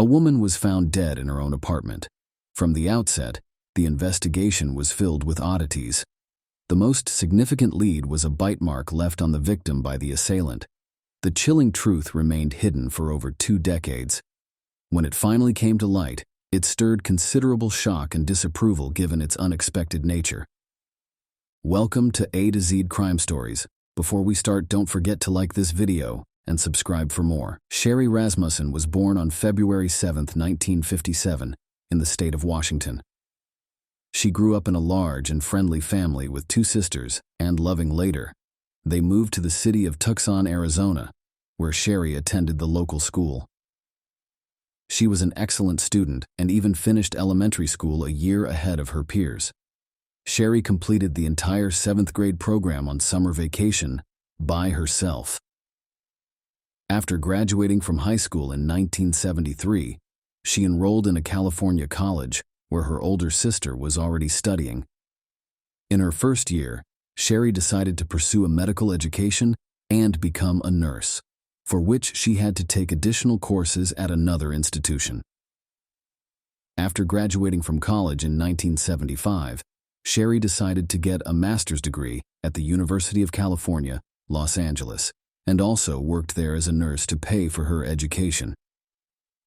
A woman was found dead in her own apartment. From the outset, the investigation was filled with oddities. The most significant lead was a bite mark left on the victim by the assailant. The chilling truth remained hidden for over 2 decades. When it finally came to light, it stirred considerable shock and disapproval given its unexpected nature. Welcome to A to Z Crime Stories. Before we start, don't forget to like this video and subscribe for more. Sherry Rasmussen was born on February 7, 1957, in the state of Washington. She grew up in a large and friendly family with 2 sisters, and loving later. They moved to the city of Tucson, Arizona, where Sherry attended the local school. She was an excellent student and even finished elementary school a year ahead of her peers. Sherry completed the entire 7th grade program on summer vacation by herself. After graduating from high school in 1973, she enrolled in a California college where her older sister was already studying. In her first year, Sherry decided to pursue a medical education and become a nurse, for which she had to take additional courses at another institution. After graduating from college in 1975, Sherry decided to get a master's degree at the University of California, Los Angeles, and also worked there as a nurse to pay for her education.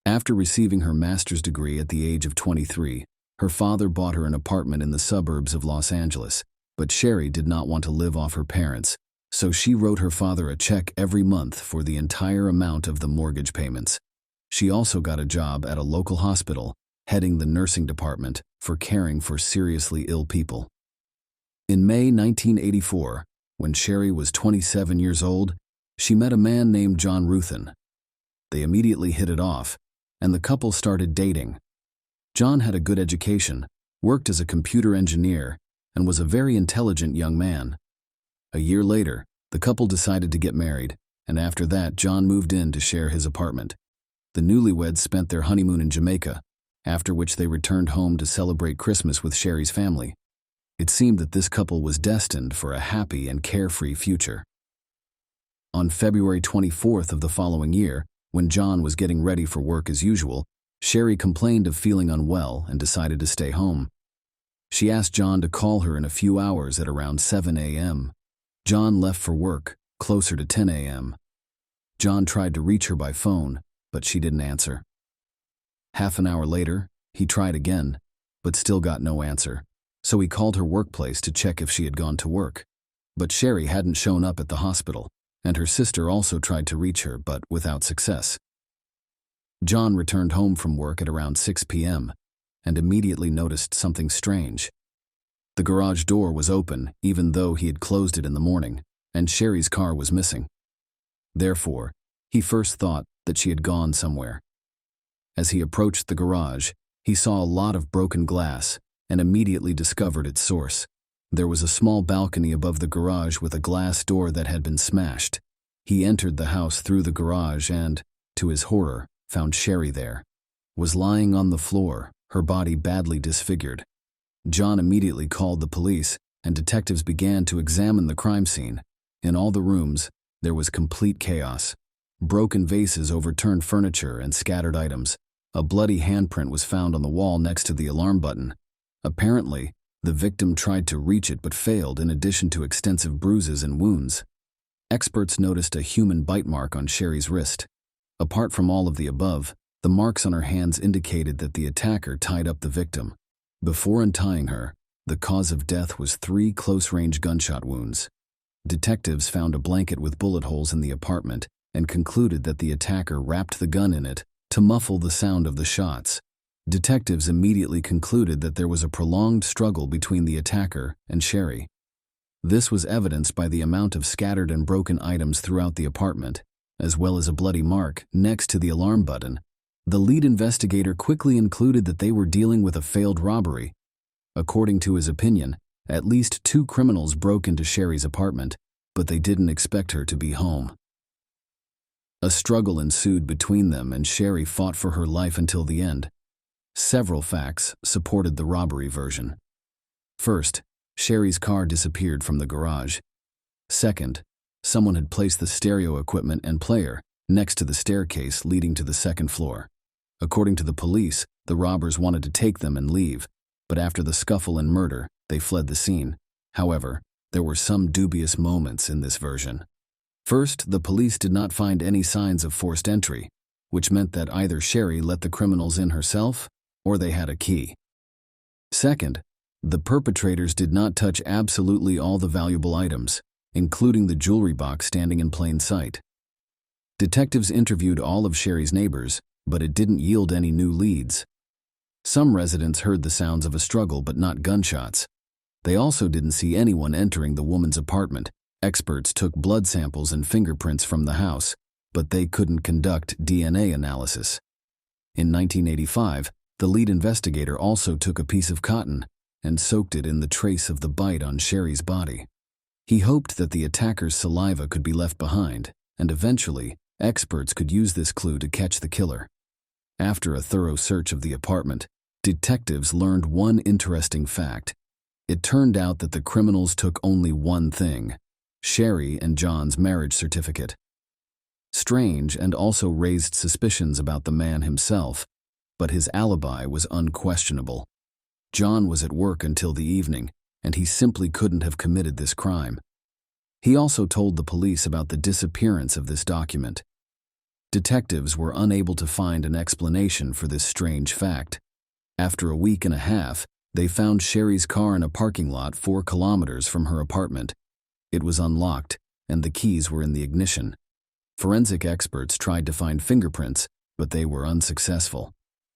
After receiving her master's degree at the age of 23, her father bought her an apartment in the suburbs of Los Angeles, but Sherry did not want to live off her parents, so she wrote her father a check every month for the entire amount of the mortgage payments. She also got a job at a local hospital, heading the nursing department for caring for seriously ill people. In May 1984, when Sherry was 27 years old, she met a man named John Ruthin. They immediately hit it off, and the couple started dating. John had a good education, worked as a computer engineer, and was a very intelligent young man. A year later, the couple decided to get married, and after that, John moved in to share his apartment. The newlyweds spent their honeymoon in Jamaica, after which they returned home to celebrate Christmas with Sherry's family. It seemed that this couple was destined for a happy and carefree future. On February 24th of the following year, when John was getting ready for work as usual, Sherry complained of feeling unwell and decided to stay home. She asked John to call her in a few hours at around 7 a.m. John left for work, closer to 10 a.m. John tried to reach her by phone, but she didn't answer. Half an hour later, he tried again, but still got no answer, so he called her workplace to check if she had gone to work. But Sherry hadn't shown up at the hospital, and her sister also tried to reach her, but without success. John returned home from work at around 6 p.m. and immediately noticed something strange. The garage door was open, even though he had closed it in the morning, and Sherry's car was missing. Therefore, he first thought that she had gone somewhere. As he approached the garage, he saw a lot of broken glass and immediately discovered its source. There was a small balcony above the garage with a glass door that had been smashed. He entered the house through the garage and, to his horror, found Sherry there. Was lying on the floor, her body badly disfigured. John immediately called the police, and detectives began to examine the crime scene. In all the rooms, there was complete chaos. Broken vases, overturned furniture, and scattered items. A bloody handprint was found on the wall next to the alarm button. Apparently, the victim tried to reach it but failed, in addition to extensive bruises and wounds. Experts noticed a human bite mark on Sherry's wrist. Apart from all of the above, the marks on her hands indicated that the attacker tied up the victim. Before untying her, the cause of death was 3 close-range gunshot wounds. Detectives found a blanket with bullet holes in the apartment and concluded that the attacker wrapped the gun in it to muffle the sound of the shots. Detectives immediately concluded that there was a prolonged struggle between the attacker and Sherry. This was evidenced by the amount of scattered and broken items throughout the apartment, as well as a bloody mark next to the alarm button. The lead investigator quickly concluded that they were dealing with a failed robbery. According to his opinion, at least 2 criminals broke into Sherry's apartment, but they didn't expect her to be home. A struggle ensued between them, and Sherry fought for her life until the end. Several facts supported the robbery version. First, Sherry's car disappeared from the garage. Second, someone had placed the stereo equipment and player next to the staircase leading to the second floor. According to the police, the robbers wanted to take them and leave, but after the scuffle and murder, they fled the scene. However, there were some dubious moments in this version. First, the police did not find any signs of forced entry, which meant that either Sherry let the criminals in herself or they had a key. Second, the perpetrators did not touch absolutely all the valuable items, including the jewelry box standing in plain sight. Detectives interviewed all of Sherry's neighbors, but it didn't yield any new leads. Some residents heard the sounds of a struggle but not gunshots. They also didn't see anyone entering the woman's apartment. Experts took blood samples and fingerprints from the house, but they couldn't conduct DNA analysis. In 1985, the lead investigator also took a piece of cotton and soaked it in the trace of the bite on Sherry's body. He hoped that the attacker's saliva could be left behind, and eventually, experts could use this clue to catch the killer. After a thorough search of the apartment, detectives learned one interesting fact. It turned out that the criminals took only one thing: Sherry and John's marriage certificate. Strange, and also raised suspicions about the man himself, but his alibi was unquestionable. John was at work until the evening, and he simply couldn't have committed this crime. He also told the police about the disappearance of this document. Detectives were unable to find an explanation for this strange fact. After a week and a half, they found Sherry's car in a parking lot 4 kilometers from her apartment. It was unlocked, and the keys were in the ignition. Forensic experts tried to find fingerprints, but they were unsuccessful.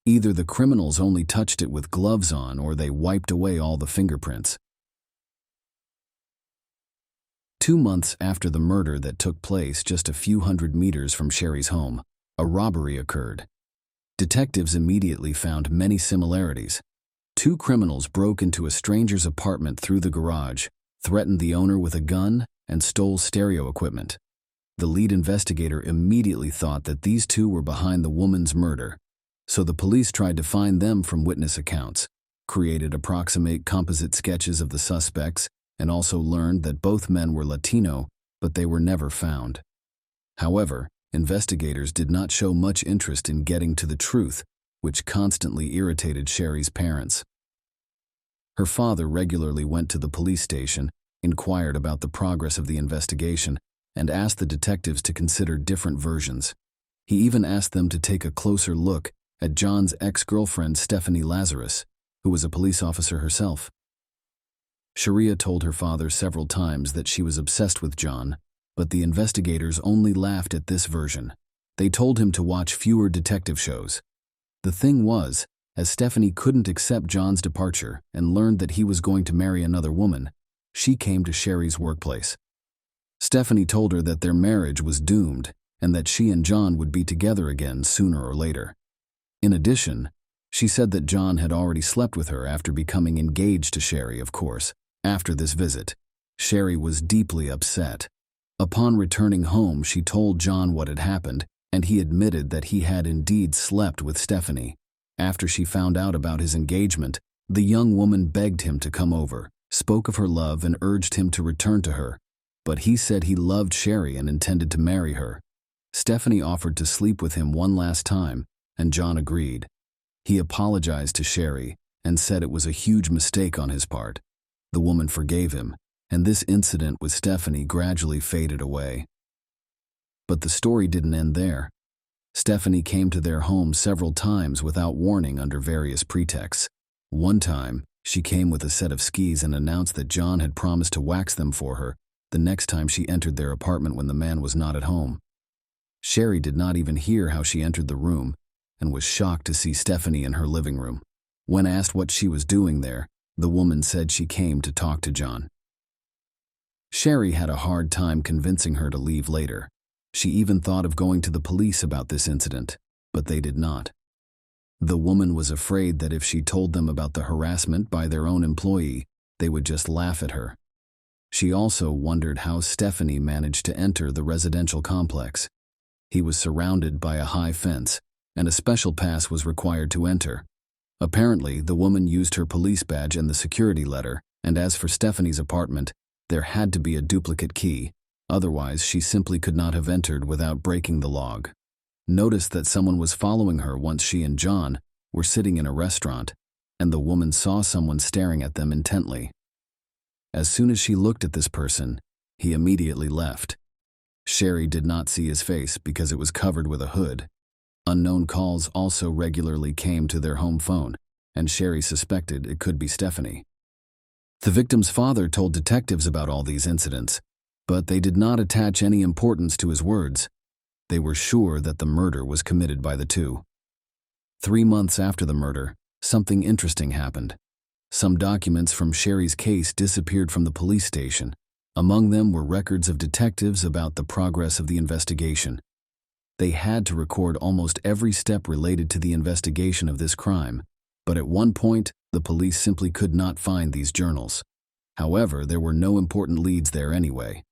Either the criminals only touched it with gloves on, or they wiped away all the fingerprints. 2 months after the murder that took place just a few hundred meters from Sherry's home, a robbery occurred. Detectives immediately found many similarities. 2 criminals broke into a stranger's apartment through the garage, threatened the owner with a gun, and stole stereo equipment. The lead investigator immediately thought that these 2 were behind the woman's murder, so the police tried to find them from witness accounts, created approximate composite sketches of the suspects, and also learned that both men were Latino, but they were never found. However, investigators did not show much interest in getting to the truth, which constantly irritated Sherry's parents. Her father regularly went to the police station, inquired about the progress of the investigation, and asked the detectives to consider different versions. He even asked them to take a closer look at John's ex-girlfriend Stephanie Lazarus, who was a police officer herself. Sharia told her father several times that she was obsessed with John, but the investigators only laughed at this version. They told him to watch fewer detective shows. The thing was, as Stephanie couldn't accept John's departure and learned that he was going to marry another woman, she came to Sherry's workplace. Stephanie told her that their marriage was doomed and that she and John would be together again sooner or later. In addition, she said that John had already slept with her after becoming engaged to Sherry, of course. After this visit, Sherry was deeply upset. Upon returning home, she told John what had happened, and he admitted that he had indeed slept with Stephanie. After she found out about his engagement, the young woman begged him to come over, spoke of her love, and urged him to return to her. But he said he loved Sherry and intended to marry her. Stephanie offered to sleep with him one last time, and John agreed. He apologized to Sherry and said it was a huge mistake on his part. The woman forgave him, and this incident with Stephanie gradually faded away. But the story didn't end there. Stephanie came to their home several times without warning under various pretexts. One time, she came with a set of skis and announced that John had promised to wax them for her the next time she entered their apartment when the man was not at home. Sherry did not even hear how she entered the room and was shocked to see Stephanie in her living room. When asked what she was doing there, the woman said she came to talk to John. Sherry had a hard time convincing her to leave later. She even thought of going to the police about this incident, but they did not. The woman was afraid that if she told them about the harassment by their own employee, they would just laugh at her. She also wondered how Stephanie managed to enter the residential complex. He was surrounded by a high fence, and a special pass was required to enter. Apparently, the woman used her police badge and the security letter, and as for Stephanie's apartment, there had to be a duplicate key. Otherwise, she simply could not have entered without breaking the log. noticed that someone was following her once she and John were sitting in a restaurant, and the woman saw someone staring at them intently. As soon as she looked at this person, he immediately left. Sherry did not see his face because it was covered with a hood. Unknown calls also regularly came to their home phone, and Sherry suspected it could be Stephanie. The victim's father told detectives about all these incidents, but they did not attach any importance to his words. They were sure that the murder was committed by the two. 3 months after the murder, something interesting happened. Some documents from Sherry's case disappeared from the police station. Among them were records of detectives about the progress of the investigation. They had to record almost every step related to the investigation of this crime, but at one point, the police simply could not find these journals. However, there were no important leads there anyway.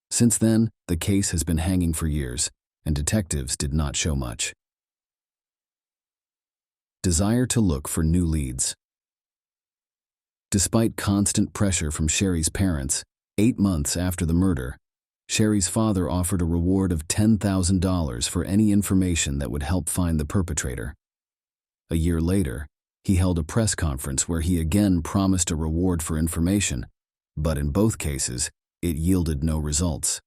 Since then, the case has been hanging for years, and detectives did not show much. Desire to look for new leads. Despite constant pressure from Sherry's parents, 8 months after the murder, Sherry's father offered a reward of $10,000 for any information that would help find the perpetrator. A year later, he held a press conference where he again promised a reward for information, but in both cases, it yielded no results.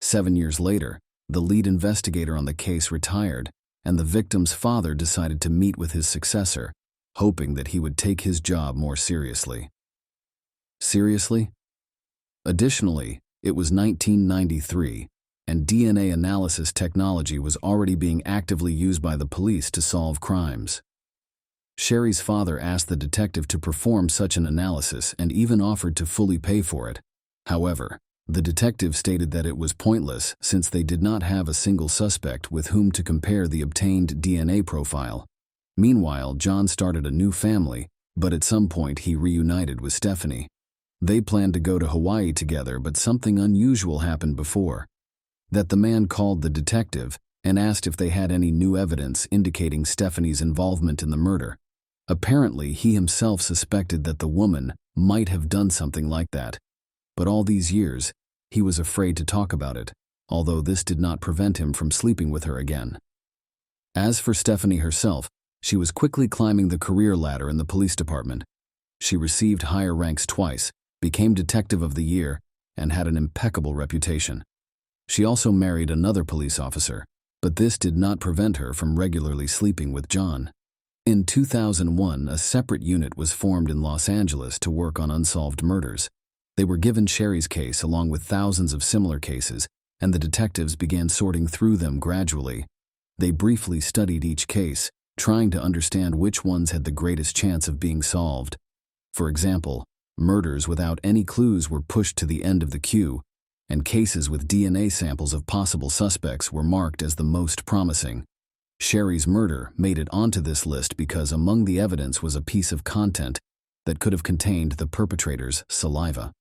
7 years later, the lead investigator on the case retired, and the victim's father decided to meet with his successor, hoping that he would take his job more seriously. Seriously? Additionally, it was 1993, and DNA analysis technology was already being actively used by the police to solve crimes. Sherry's father asked the detective to perform such an analysis and even offered to fully pay for it. However, the detective stated that it was pointless since they did not have a single suspect with whom to compare the obtained DNA profile. Meanwhile, John started a new family, but at some point he reunited with Stephanie. They planned to go to Hawaii together, but something unusual happened before that. The man called the detective and asked if they had any new evidence indicating Stephanie's involvement in the murder. Apparently, he himself suspected that the woman might have done something like that. But all these years, he was afraid to talk about it, although this did not prevent him from sleeping with her again. As for Stephanie herself, she was quickly climbing the career ladder in the police department. She received higher ranks twice, became Detective of the Year, and had an impeccable reputation. She also married another police officer, but this did not prevent her from regularly sleeping with John. In 2001, a separate unit was formed in Los Angeles to work on unsolved murders. They were given Sherry's case along with thousands of similar cases, and the detectives began sorting through them gradually. They briefly studied each case, trying to understand which ones had the greatest chance of being solved. For example, murders without any clues were pushed to the end of the queue, and cases with DNA samples of possible suspects were marked as the most promising. Sherry's murder made it onto this list because among the evidence was a piece of content that could have contained the perpetrator's saliva.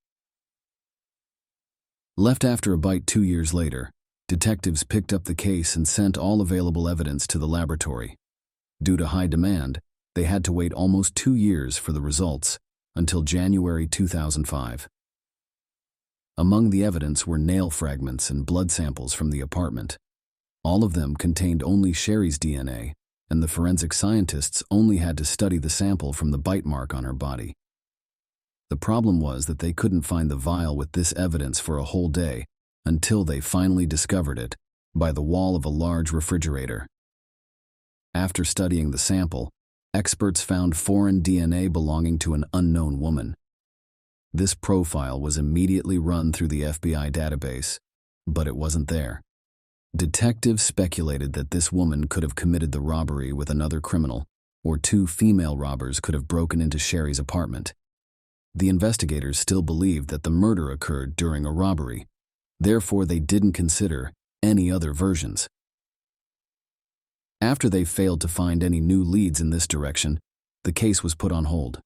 Left after a bite 2 years later, detectives picked up the case and sent all available evidence to the laboratory. Due to high demand, they had to wait almost 2 years for the results, until January 2005. Among the evidence were nail fragments and blood samples from the apartment. All of them contained only Sherry's DNA, and the forensic scientists only had to study the sample from the bite mark on her body. The problem was that they couldn't find the vial with this evidence for a whole day, until they finally discovered it by the wall of a large refrigerator. After studying the sample, experts found foreign DNA belonging to an unknown woman. This profile was immediately run through the FBI database, but it wasn't there. Detectives speculated that this woman could have committed the robbery with another criminal, or 2 female robbers could have broken into Sherry's apartment. The investigators still believed that the murder occurred during a robbery. Therefore, they didn't consider any other versions. After they failed to find any new leads in this direction, the case was put on hold.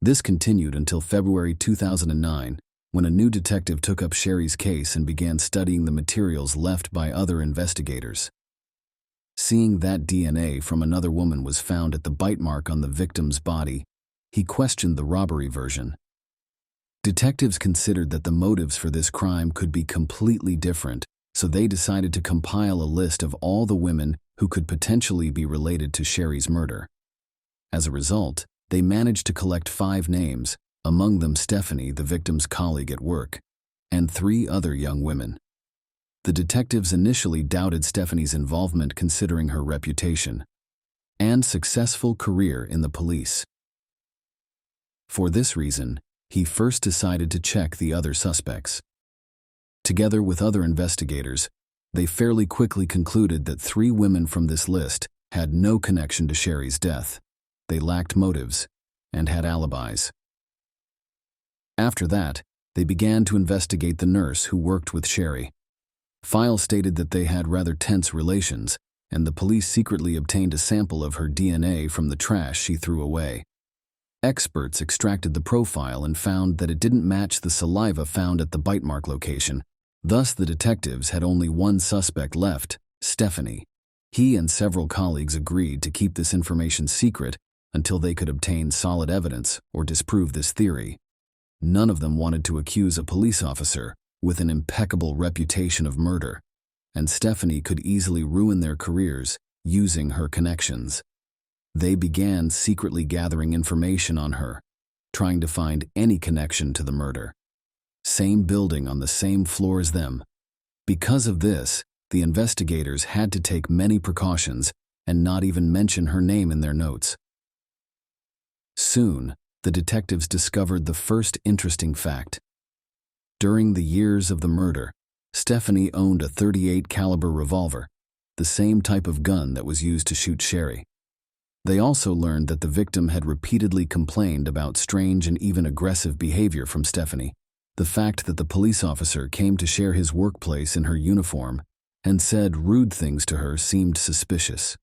This continued until February 2009, when a new detective took up Sherry's case and began studying the materials left by other investigators. Seeing that DNA from another woman was found at the bite mark on the victim's body, he questioned the robbery version. Detectives considered that the motives for this crime could be completely different, so they decided to compile a list of all the women who could potentially be related to Sherry's murder. As a result, they managed to collect 5 names, among them Stephanie, the victim's colleague at work, and 3 other young women. The detectives initially doubted Stephanie's involvement considering her reputation and successful career in the police. For this reason, he first decided to check the other suspects. Together with other investigators, they fairly quickly concluded that 3 women from this list had no connection to Sherry's death. They lacked motives and had alibis. After that, they began to investigate the nurse who worked with Sherry. Files stated that they had rather tense relations, and the police secretly obtained a sample of her DNA from the trash she threw away. Experts extracted the profile and found that it didn't match the saliva found at the bite mark location. Thus, the detectives had only one suspect left, Stephanie. He and several colleagues agreed to keep this information secret until they could obtain solid evidence or disprove this theory. None of them wanted to accuse a police officer with an impeccable reputation of murder, and Stephanie could easily ruin their careers using her connections. They began secretly gathering information on her, trying to find any connection to the murder. Same building on the same floor as them. Because of this, the investigators had to take many precautions and not even mention her name in their notes. Soon, the detectives discovered the first interesting fact. During the years of the murder, Stephanie owned a .38 caliber revolver, the same type of gun that was used to shoot Sherry. They also learned that the victim had repeatedly complained about strange and even aggressive behavior from Stephanie. The fact that the police officer came to share his workplace in her uniform and said rude things to her seemed suspicious.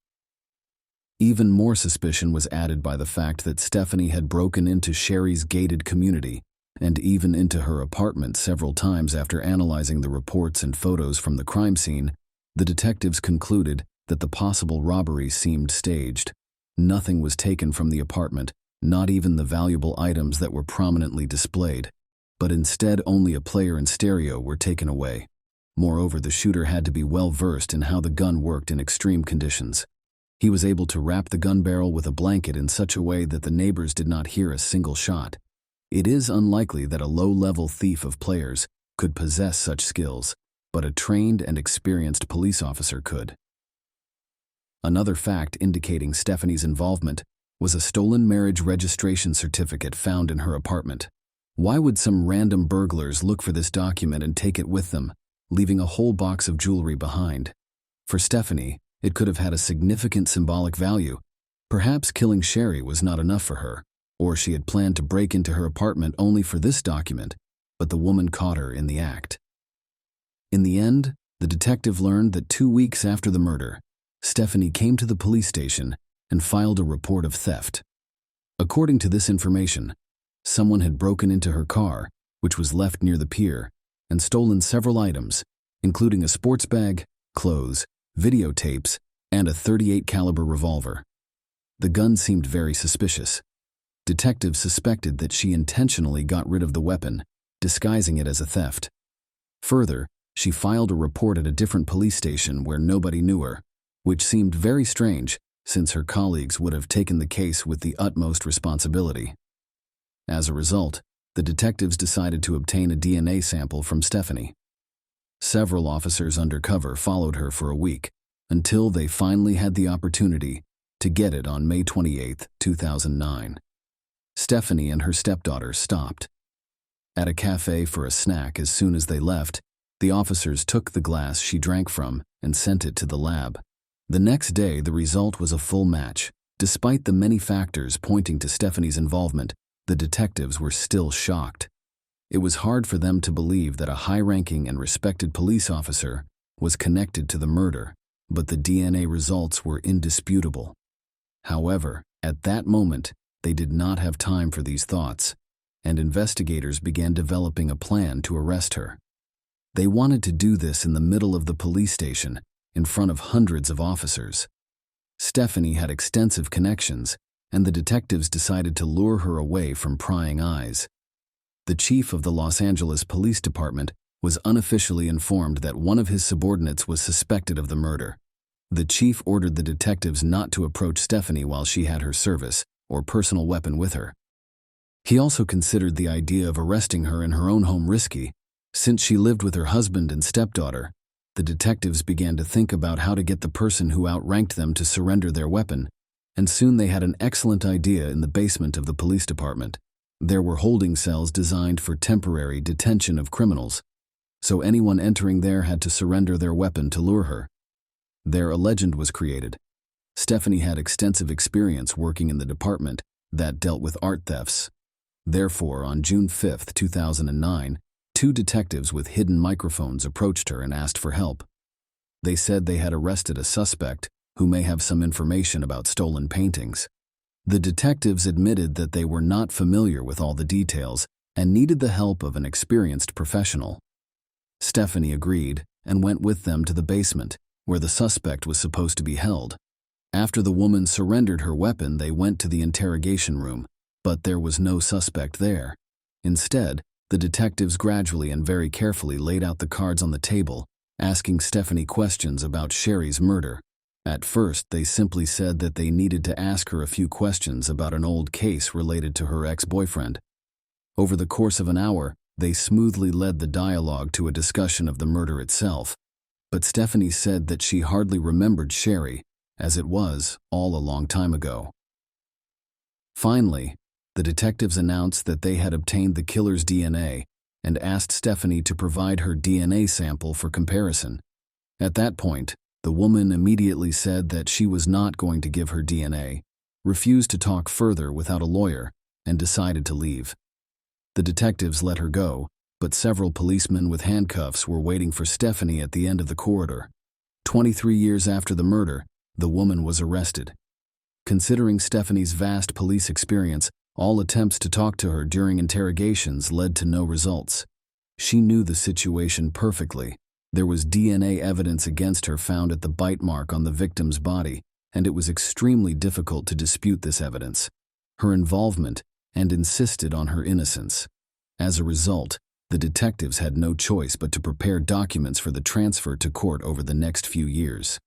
Even more suspicion was added by the fact that Stephanie had broken into Sherry's gated community and even into her apartment several times. After analyzing the reports and photos from the crime scene, the detectives concluded that the possible robbery seemed staged. Nothing was taken from the apartment, not even the valuable items that were prominently displayed, but instead only a player and stereo were taken away. Moreover, the shooter had to be well versed in how the gun worked in extreme conditions. He was able to wrap the gun barrel with a blanket in such a way that the neighbors did not hear a single shot. It is unlikely that a low-level thief of players could possess such skills, but a trained and experienced police officer could. Another fact indicating Stephanie's involvement was a stolen marriage registration certificate found in her apartment. Why would some random burglars look for this document and take it with them, leaving a whole box of jewelry behind? For Stephanie, it could have had a significant symbolic value. Perhaps killing Sherry was not enough for her, or she had planned to break into her apartment only for this document, but the woman caught her in the act. In the end, the detective learned that 2 weeks after the murder, Stephanie came to the police station and filed a report of theft. According to this information, someone had broken into her car, which was left near the pier, and stolen several items, including a sports bag, clothes, videotapes, and a .38 caliber revolver. The gun seemed very suspicious. Detectives suspected that she intentionally got rid of the weapon, disguising it as a theft. Further, she filed a report at a different police station where nobody knew her, which seemed very strange since her colleagues would have taken the case with the utmost responsibility. As a result, the detectives decided to obtain a DNA sample from Stephanie. Several officers undercover followed her for a week, until they finally had the opportunity to get it on May 28, 2009. Stephanie and her stepdaughter stopped at a cafe for a snack. As soon as they left, the officers took the glass she drank from and sent it to the lab. The next day, the result was a full match. Despite the many factors pointing to Stephanie's involvement, the detectives were still shocked. It was hard for them to believe that a high-ranking and respected police officer was connected to the murder, but the DNA results were indisputable. However, at that moment, they did not have time for these thoughts, and investigators began developing a plan to arrest her. They wanted to do this in the middle of the police station, in front of hundreds of officers. Stephanie had extensive connections, and the detectives decided to lure her away from prying eyes. The chief of the Los Angeles Police Department was unofficially informed that one of his subordinates was suspected of the murder. The chief ordered the detectives not to approach Stephanie while she had her service or personal weapon with her. He also considered the idea of arresting her in her own home risky. Since she lived with her husband and stepdaughter, the detectives began to think about how to get the person who outranked them to surrender their weapon, and soon they had an excellent idea in the basement of the police department. There were holding cells designed for temporary detention of criminals, so anyone entering there had to surrender their weapon to lure her. There a legend was created. Stephanie had extensive experience working in the department that dealt with art thefts. Therefore, on June 5, 2009, 2 detectives with hidden microphones approached her and asked for help. They said they had arrested a suspect who may have some information about stolen paintings. The detectives admitted that they were not familiar with all the details and needed the help of an experienced professional. Stephanie agreed and went with them to the basement, where the suspect was supposed to be held. After the woman surrendered her weapon, they went to the interrogation room, but there was no suspect there. Instead, the detectives gradually and very carefully laid out the cards on the table, asking Stephanie questions about Sherry's murder. At first, they simply said that they needed to ask her a few questions about an old case related to her ex-boyfriend. Over the course of an hour, they smoothly led the dialogue to a discussion of the murder itself. But Stephanie said that she hardly remembered Sherry, as it was all a long time ago. Finally, the detectives announced that they had obtained the killer's DNA and asked Stephanie to provide her DNA sample for comparison. At that point, the woman immediately said that she was not going to give her DNA, refused to talk further without a lawyer, and decided to leave. The detectives let her go, but several policemen with handcuffs were waiting for Stephanie at the end of the corridor. 23 years after the murder, the woman was arrested. Considering Stephanie's vast police experience, all attempts to talk to her during interrogations led to no results. She knew the situation perfectly. There was DNA evidence against her found at the bite mark on the victim's body, and it was extremely difficult to dispute this evidence. Her involvement, and insisted on her innocence. As a result, the detectives had no choice but to prepare documents for the transfer to court over the next few years.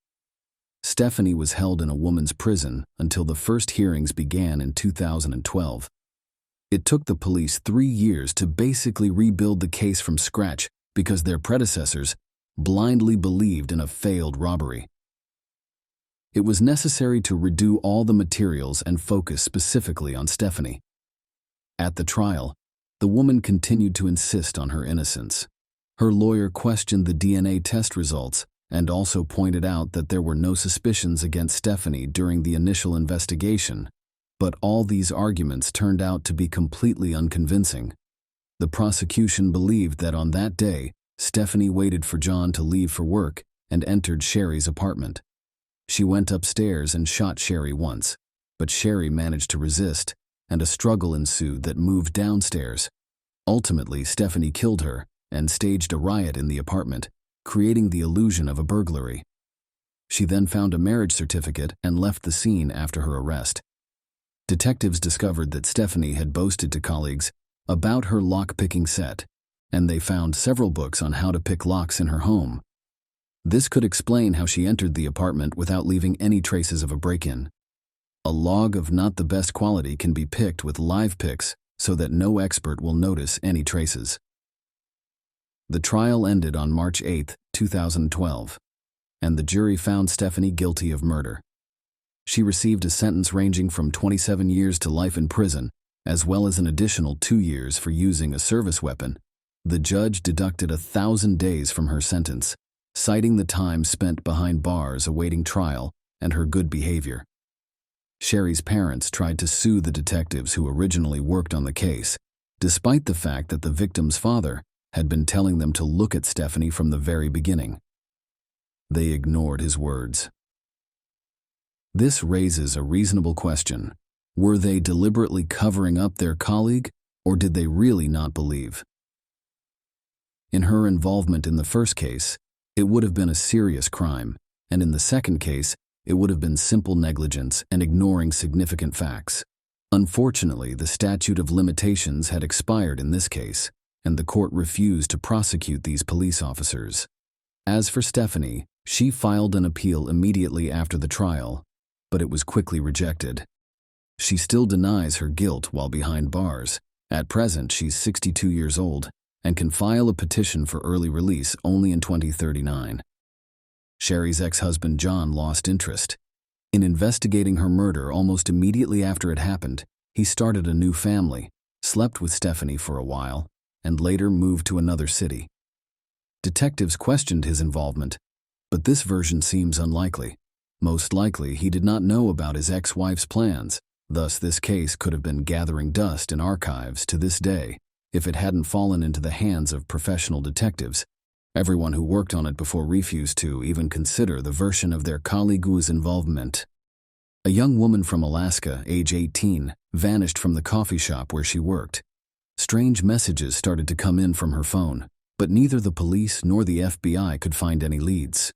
Stephanie was held in a woman's prison until the first hearings began in 2012. It took the police 3 years to basically rebuild the case from scratch because their predecessors blindly believed in a failed robbery. It was necessary to redo all the materials and focus specifically on Stephanie. At the trial, the woman continued to insist on her innocence. Her lawyer questioned the DNA test results and also pointed out that there were no suspicions against Stephanie during the initial investigation, but all these arguments turned out to be completely unconvincing. The prosecution believed that on that day, Stephanie waited for John to leave for work and entered Sherry's apartment. She went upstairs and shot Sherry once, but Sherry managed to resist, and a struggle ensued that moved downstairs. Ultimately, Stephanie killed her and staged a riot in the apartment, creating the illusion of a burglary. She then found a marriage certificate and left the scene after her arrest. Detectives discovered that Stephanie had boasted to colleagues about her lock-picking set, and they found several books on how to pick locks in her home. This could explain how she entered the apartment without leaving any traces of a break-in. A log of not the best quality can be picked with live picks so that no expert will notice any traces. The trial ended on March 8, 2012, and the jury found Stephanie guilty of murder. She received a sentence ranging from 27 years to life in prison, as well as an additional 2 years for using a service weapon. The judge deducted 1,000 days from her sentence, citing the time spent behind bars awaiting trial and her good behavior. Sherry's parents tried to sue the detectives who originally worked on the case, despite the fact that the victim's father had been telling them to look at Stephanie from the very beginning. They ignored his words. This raises a reasonable question. Were they deliberately covering up their colleague, or did they really not believe? In her involvement in the first case, it would have been a serious crime, and in the second case, it would have been simple negligence and ignoring significant facts. Unfortunately, the statute of limitations had expired in this case, and the court refused to prosecute these police officers. As for Stephanie, she filed an appeal immediately after the trial, but it was quickly rejected. She still denies her guilt while behind bars. At present, she's 62 years old and can file a petition for early release only in 2039. Sherry's ex-husband John lost interest. In investigating her murder almost immediately after it happened, he started a new family, slept with Stephanie for a while, and later moved to another city. Detectives questioned his involvement, but this version seems unlikely. Most likely, he did not know about his ex-wife's plans. Thus, this case could have been gathering dust in archives to this day if it hadn't fallen into the hands of professional detectives. Everyone who worked on it before refused to even consider the version of their colleague's involvement. A young woman from Alaska, age 18, vanished from the coffee shop where she worked. Strange messages started to come in from her phone, but neither the police nor the FBI could find any leads.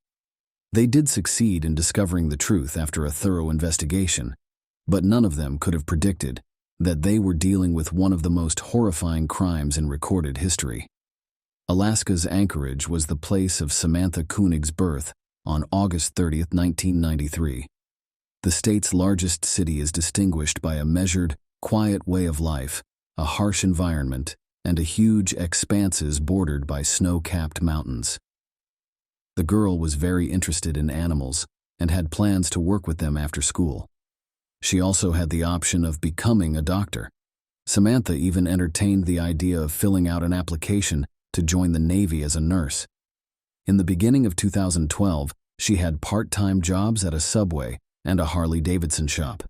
They did succeed in discovering the truth after a thorough investigation, but none of them could have predicted that they were dealing with one of the most horrifying crimes in recorded history. Alaska's Anchorage was the place of Samantha Koenig's birth on August 30, 1993. The state's largest city is distinguished by a measured, quiet way of life, a harsh environment, and a huge expanses bordered by snow-capped mountains. The girl was very interested in animals and had plans to work with them after school. She also had the option of becoming a doctor. Samantha even entertained the idea of filling out an application to join the Navy as a nurse. In the beginning of 2012, she had part-time jobs at a Subway and a Harley-Davidson shop.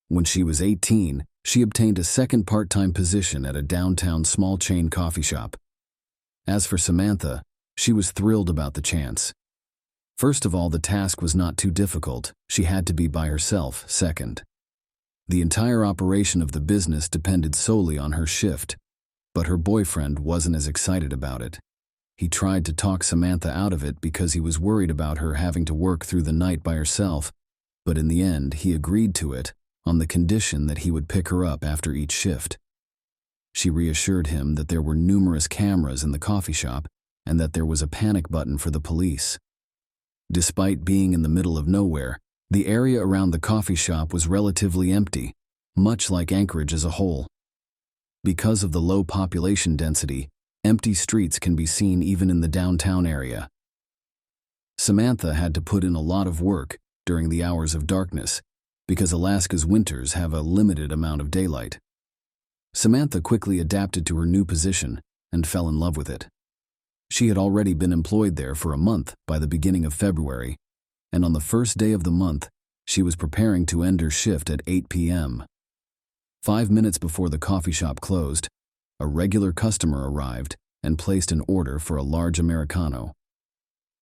When she was 18, she obtained a second part-time position at a downtown small-chain coffee shop. As for Samantha, she was thrilled about the chance. First of all, the task was not too difficult. She had to be by herself. Second, the entire operation of the business depended solely on her shift, but her boyfriend wasn't as excited about it. He tried to talk Samantha out of it because he was worried about her having to work through the night by herself, but in the end he agreed to it on the condition that he would pick her up after each shift. She reassured him that there were numerous cameras in the coffee shop and that there was a panic button for the police. Despite being in the middle of nowhere, the area around the coffee shop was relatively empty, much like Anchorage as a whole. Because of the low population density, empty streets can be seen even in the downtown area. Samantha had to put in a lot of work during the hours of darkness, because Alaska's winters have a limited amount of daylight. Samantha quickly adapted to her new position and fell in love with it. She had already been employed there for a month by the beginning of February, and on the first day of the month, she was preparing to end her shift at 8 p.m. 5 minutes before the coffee shop closed, a regular customer arrived and placed an order for a large Americano.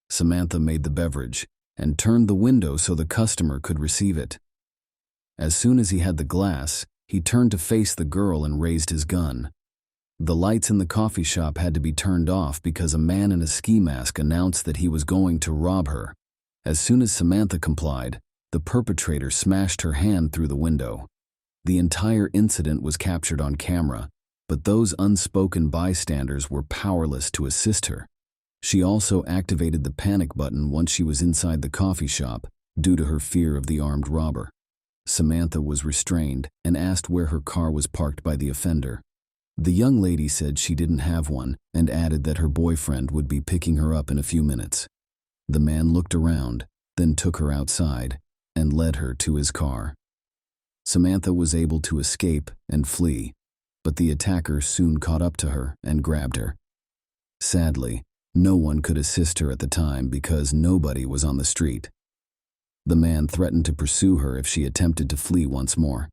Samantha made the beverage and turned the window so the customer could receive it. As soon as he had the glass, he turned to face the girl and raised his gun. The lights in the coffee shop had to be turned off because a man in a ski mask announced that he was going to rob her. As soon as Samantha complied, the perpetrator smashed her hand through the window. The entire incident was captured on camera, but those unspoken bystanders were powerless to assist her. She also activated the panic button once she was inside the coffee shop due to her fear of the armed robber. Samantha was restrained and asked where her car was parked by the offender. The young lady said she didn't have one and added that her boyfriend would be picking her up in a few minutes. The man looked around, then took her outside and led her to his car. Samantha was able to escape and flee, but the attacker soon caught up to her and grabbed her. Sadly, no one could assist her at the time because nobody was on the street. The man threatened to pursue her if she attempted to flee once more.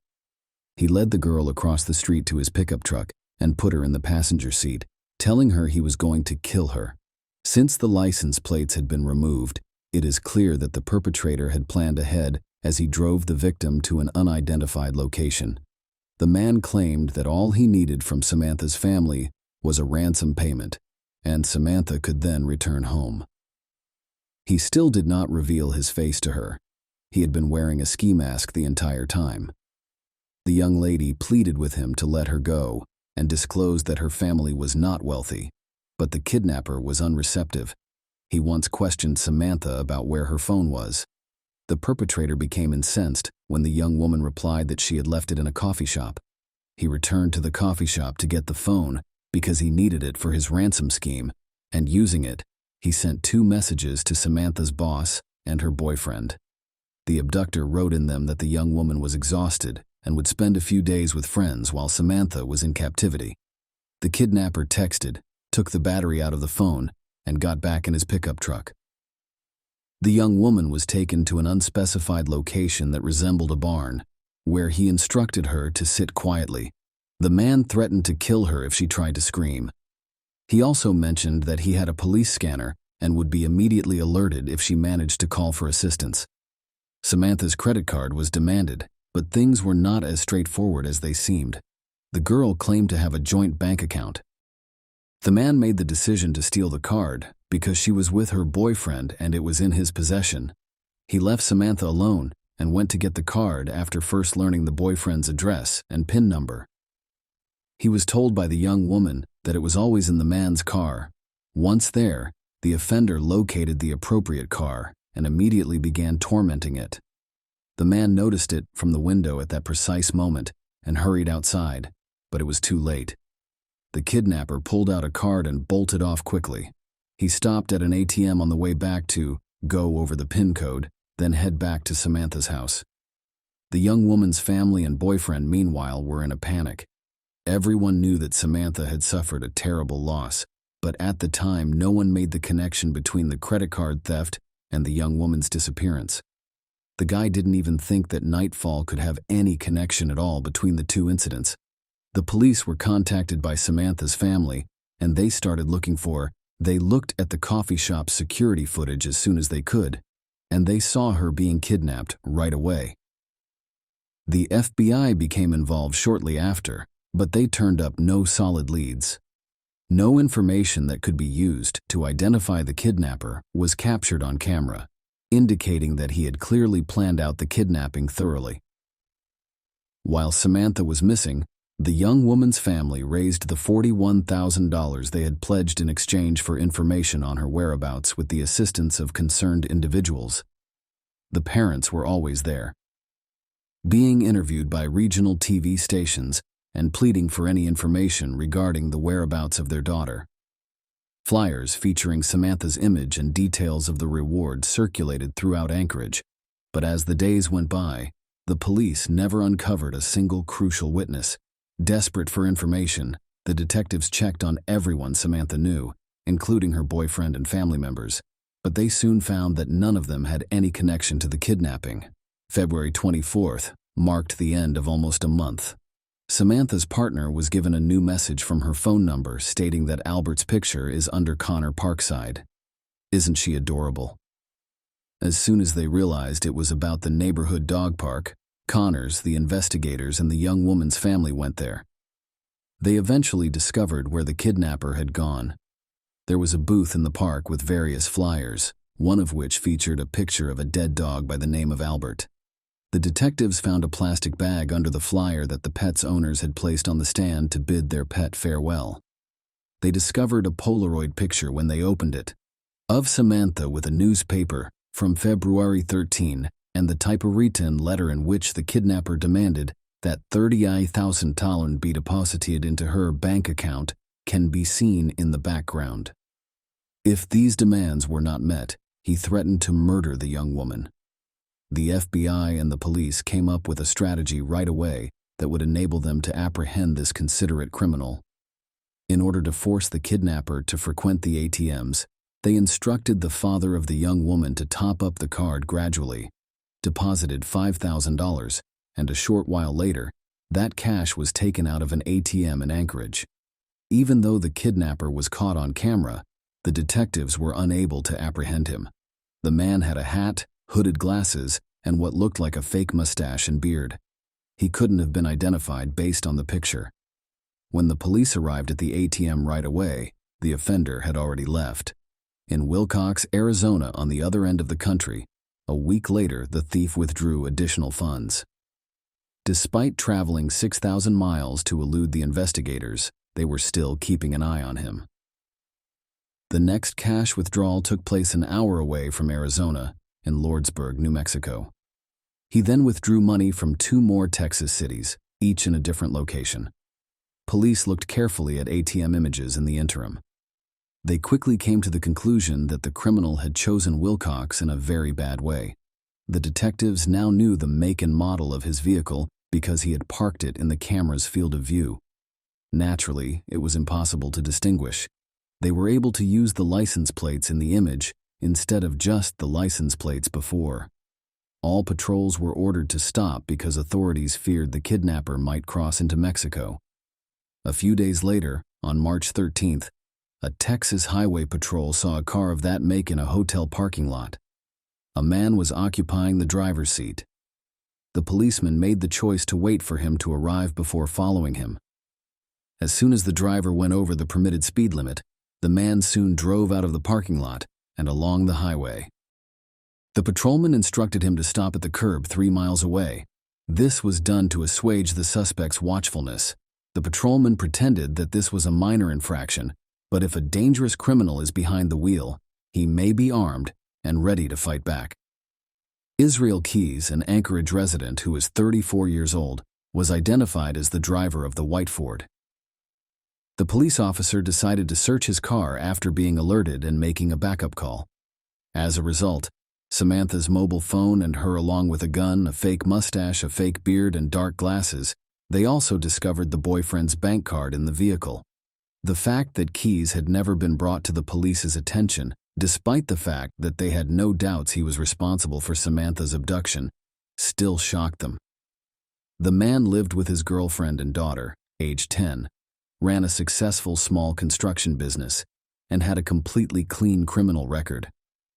He led the girl across the street to his pickup truck and put her in the passenger seat, telling her he was going to kill her. Since the license plates had been removed, it is clear that the perpetrator had planned ahead as he drove the victim to an unidentified location. The man claimed that all he needed from Samantha's family was a ransom payment, and Samantha could then return home. He still did not reveal his face to her. He had been wearing a ski mask the entire time. The young lady pleaded with him to let her go, and disclosed that her family was not wealthy. But the kidnapper was unreceptive. He once questioned Samantha about where her phone was. The perpetrator became incensed when the young woman replied that she had left it in a coffee shop. He returned to the coffee shop to get the phone because he needed it for his ransom scheme, and using it, he sent 2 messages to Samantha's boss and her boyfriend. The abductor wrote in them that the young woman was exhausted and would spend a few days with friends while Samantha was in captivity. The kidnapper texted, took the battery out of the phone, and got back in his pickup truck. The young woman was taken to an unspecified location that resembled a barn, where he instructed her to sit quietly. The man threatened to kill her if she tried to scream. He also mentioned that he had a police scanner and would be immediately alerted if she managed to call for assistance. Samantha's credit card was demanded, but things were not as straightforward as they seemed. The girl claimed to have a joint bank account. The man made the decision to steal the card because she was with her boyfriend and it was in his possession. He left Samantha alone and went to get the card after first learning the boyfriend's address and PIN number. He was told by the young woman that it was always in the man's car. Once there, the offender located the appropriate car and immediately began tormenting it. The man noticed it from the window at that precise moment and hurried outside, but it was too late. The kidnapper pulled out a card and bolted off quickly. He stopped at an ATM on the way back to go over the PIN code, then head back to Samantha's house. The young woman's family and boyfriend, meanwhile, were in a panic. Everyone knew that Samantha had suffered a terrible loss, but at the time no one made the connection between the credit card theft and the young woman's disappearance. The guy didn't even think that Nightfall could have any connection at all between the 2 incidents. The police were contacted by Samantha's family, and they started looking for. They looked at the coffee shop's security footage as soon as they could, and they saw her being kidnapped right away. The FBI became involved shortly after, but they turned up no solid leads. No information that could be used to identify the kidnapper was captured on camera, indicating that he had clearly planned out the kidnapping thoroughly. While Samantha was missing, the young woman's family raised the $41,000 they had pledged in exchange for information on her whereabouts with the assistance of concerned individuals. The parents were always there, being interviewed by regional TV stations and pleading for any information regarding the whereabouts of their daughter. Flyers featuring Samantha's image and details of the reward circulated throughout Anchorage, but as the days went by, the police never uncovered a single crucial witness. Desperate for information, the detectives checked on everyone Samantha knew, including her boyfriend and family members, but they soon found that none of them had any connection to the kidnapping. February 24th marked the end of almost a month. Samantha's partner was given a new message from her phone number stating that Albert's picture is under Connor Parkside. Isn't she adorable? As soon as they realized it was about the neighborhood dog park, Connors, the investigators, and the young woman's family went there. They eventually discovered where the kidnapper had gone. There was a booth in the park with various flyers, one of which featured a picture of a dead dog by the name of Albert. The detectives found a plastic bag under the flyer that the pet's owners had placed on the stand to bid their pet farewell. They discovered a Polaroid picture when they opened it, of Samantha with a newspaper from February 13, and the typewritten letter in which the kidnapper demanded that $30,000 be deposited into her bank account can be seen in the background. If these demands were not met, he threatened to murder the young woman. The FBI and the police came up with a strategy right away that would enable them to apprehend this considerate criminal. In order to force the kidnapper to frequent the ATMs, they instructed the father of the young woman to top up the card gradually, deposited $5,000, and a short while later, that cash was taken out of an ATM in Anchorage. Even though the kidnapper was caught on camera, the detectives were unable to apprehend him. The man had a hat, hooded glasses, and what looked like a fake mustache and beard. He couldn't have been identified based on the picture. When the police arrived at the ATM right away, the offender had already left. In Wilcox, Arizona, on the other end of the country, a week later, the thief withdrew additional funds. Despite traveling 6,000 miles to elude the investigators, they were still keeping an eye on him. The next cash withdrawal took place an hour away from Arizona, in Lordsburg, New Mexico. He then withdrew money from 2 more Texas cities, each in a different location. Police looked carefully at ATM images in the interim. They quickly came to the conclusion that the criminal had chosen Wilcox in a very bad way. The detectives now knew the make and model of his vehicle because he had parked it in the camera's field of view. Naturally, it was impossible to distinguish. They were able to use the license plates in the image instead of just the license plates before. All patrols were ordered to stop because authorities feared the kidnapper might cross into Mexico. A few days later, on March 13th, a Texas highway patrol saw a car of that make in a hotel parking lot. A man was occupying the driver's seat. The policeman made the choice to wait for him to arrive before following him. As soon as the driver went over the permitted speed limit, the man soon drove out of the parking lot and along the highway. The patrolman instructed him to stop at the curb 3 miles away. This was done to assuage the suspect's watchfulness. The patrolman pretended that this was a minor infraction, but if a dangerous criminal is behind the wheel, he may be armed and ready to fight back. Israel Keys, an Anchorage resident who was 34 years old, was identified as the driver of the white Ford. The police officer decided to search his car after being alerted and making a backup call. As a result, Samantha's mobile phone and her, along with a gun, a fake mustache, a fake beard, and dark glasses, they also discovered the boyfriend's bank card in the vehicle. The fact that Keys had never been brought to the police's attention, despite the fact that they had no doubts he was responsible for Samantha's abduction, still shocked them. The man lived with his girlfriend and daughter, aged 10, ran a successful small construction business, and had a completely clean criminal record.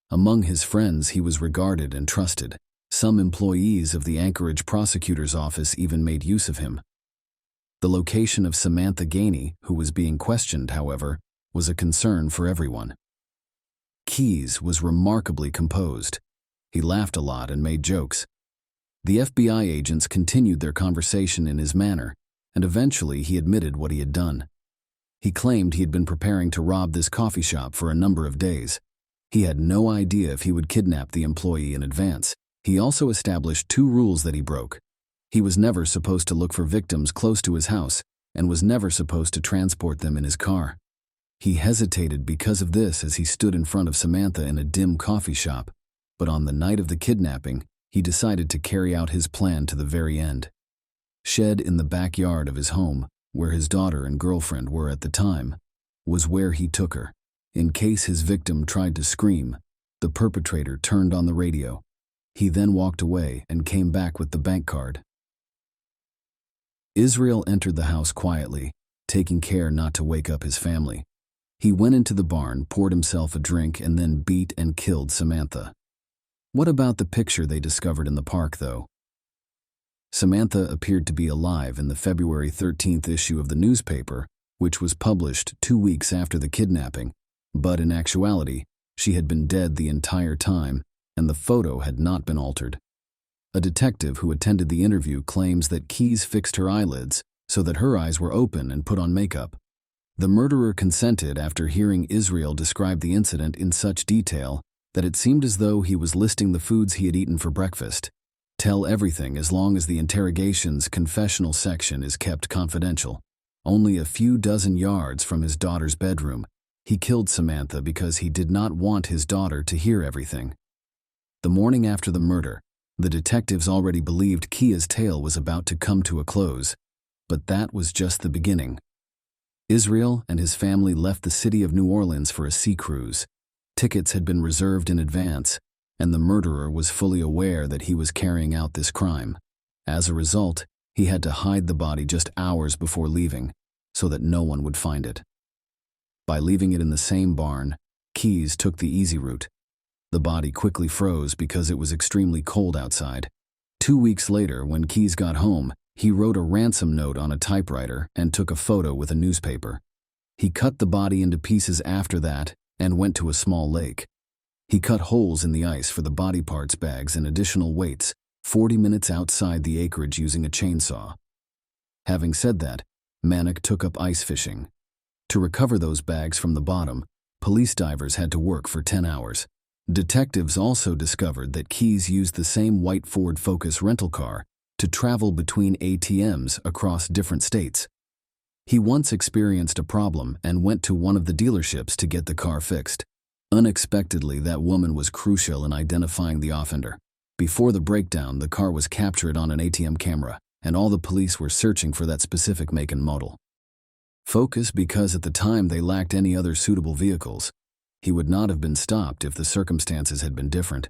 Among his friends, he was regarded and trusted. Some employees of the Anchorage prosecutor's office even made use of him. The location of Samantha Gainey, who was being questioned, however, was a concern for everyone. Keys was remarkably composed. He laughed a lot and made jokes. The FBI agents continued their conversation in his manner, and eventually he admitted what he had done. He claimed he had been preparing to rob this coffee shop for a number of days. He had no idea if he would kidnap the employee in advance. He also established 2 rules that he broke. He was never supposed to look for victims close to his house and was never supposed to transport them in his car. He hesitated because of this as he stood in front of Samantha in a dim coffee shop, but on the night of the kidnapping, he decided to carry out his plan to the very end. Shed in the backyard of his home, where his daughter and girlfriend were at the time, was where he took her. In case his victim tried to scream, the perpetrator turned on the radio. He then walked away and came back with the bank card. Israel entered the house quietly, taking care not to wake up his family. He went into the barn, poured himself a drink, and then beat and killed Samantha. What about the picture they discovered in the park, though? Samantha appeared to be alive in the February 13th issue of the newspaper, which was published 2 weeks after the kidnapping, but in actuality, she had been dead the entire time, and the photo had not been altered. A detective who attended the interview claims that Keys fixed her eyelids so that her eyes were open and put on makeup. The murderer consented after hearing Israel describe the incident in such detail that it seemed as though he was listing the foods he had eaten for breakfast. Tell everything as long as the interrogation's confessional section is kept confidential. Only a few dozen yards from his daughter's bedroom, he killed Samantha because he did not want his daughter to hear everything. The morning after the murder, the detectives already believed Kia's tale was about to come to a close, but that was just the beginning. Israel and his family left the city of New Orleans for a sea cruise. Tickets had been reserved in advance, and the murderer was fully aware that he was carrying out this crime. As a result, he had to hide the body just hours before leaving, so that no one would find it. By leaving it in the same barn, Keys took the easy route. The body quickly froze because it was extremely cold outside. 2 weeks later, when Keys got home, he wrote a ransom note on a typewriter and took a photo with a newspaper. He cut the body into pieces after that and went to a small lake. He cut holes in the ice for the body parts bags and additional weights, 40 minutes outside the acreage using a chainsaw. Having said that, Manick took up ice fishing. To recover those bags from the bottom, police divers had to work for 10 hours. Detectives also discovered that Keyes used the same white Ford Focus rental car to travel between ATMs across different states. He once experienced a problem and went to one of the dealerships to get the car fixed. Unexpectedly, that woman was crucial in identifying the offender. Before the breakdown, the car was captured on an ATM camera, and all the police were searching for that specific make and model. Focus because at the time they lacked any other suitable vehicles. He would not have been stopped if the circumstances had been different.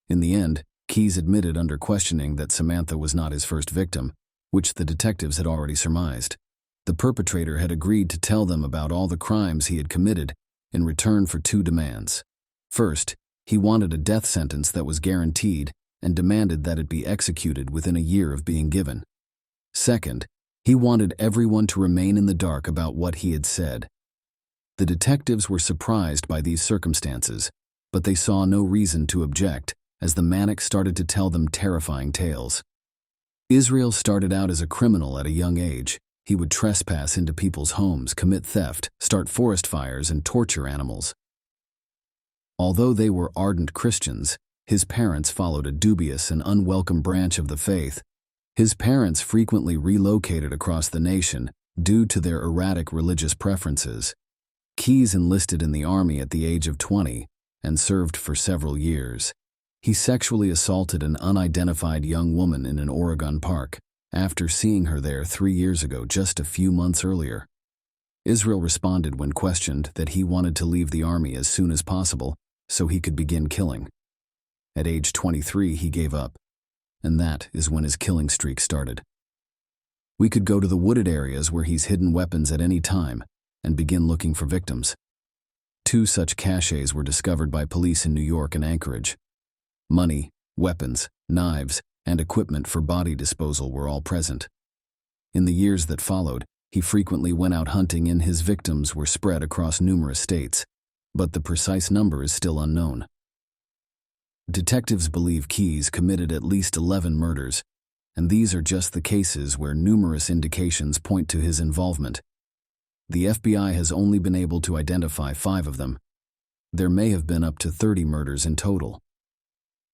In the end, Keyes admitted under questioning that Samantha was not his first victim, which the detectives had already surmised. The perpetrator had agreed to tell them about all the crimes he had committed in return for 2 demands. First, he wanted a death sentence that was guaranteed and demanded that it be executed within a year of being given. Second, he wanted everyone to remain in the dark about what he had said. The detectives were surprised by these circumstances, but they saw no reason to object as the Manick started to tell them terrifying tales. Israel started out as a criminal at a young age. He would trespass into people's homes, commit theft, start forest fires, and torture animals. Although they were ardent Christians, his parents followed a dubious and unwelcome branch of the faith. His parents frequently relocated across the nation due to their erratic religious preferences. Keyes enlisted in the Army at the age of 20 and served for several years. He sexually assaulted an unidentified young woman in an Oregon park after seeing her there 3 years ago, just a few months earlier. Israel responded when questioned that he wanted to leave the Army as soon as possible so he could begin killing. At age 23, he gave up, and that is when his killing streak started. We could go to the wooded areas where he's hidden weapons at any time and begin looking for victims. 2 such caches were discovered by police in New York and Anchorage. Money, weapons, knives, and equipment for body disposal were all present. In the years that followed, he frequently went out hunting and his victims were spread across numerous states, but the precise number is still unknown. Detectives believe Keyes committed at least 11 murders, and these are just the cases where numerous indications point to his involvement. The FBI has only been able to identify 5 of them. There may have been up to 30 murders in total.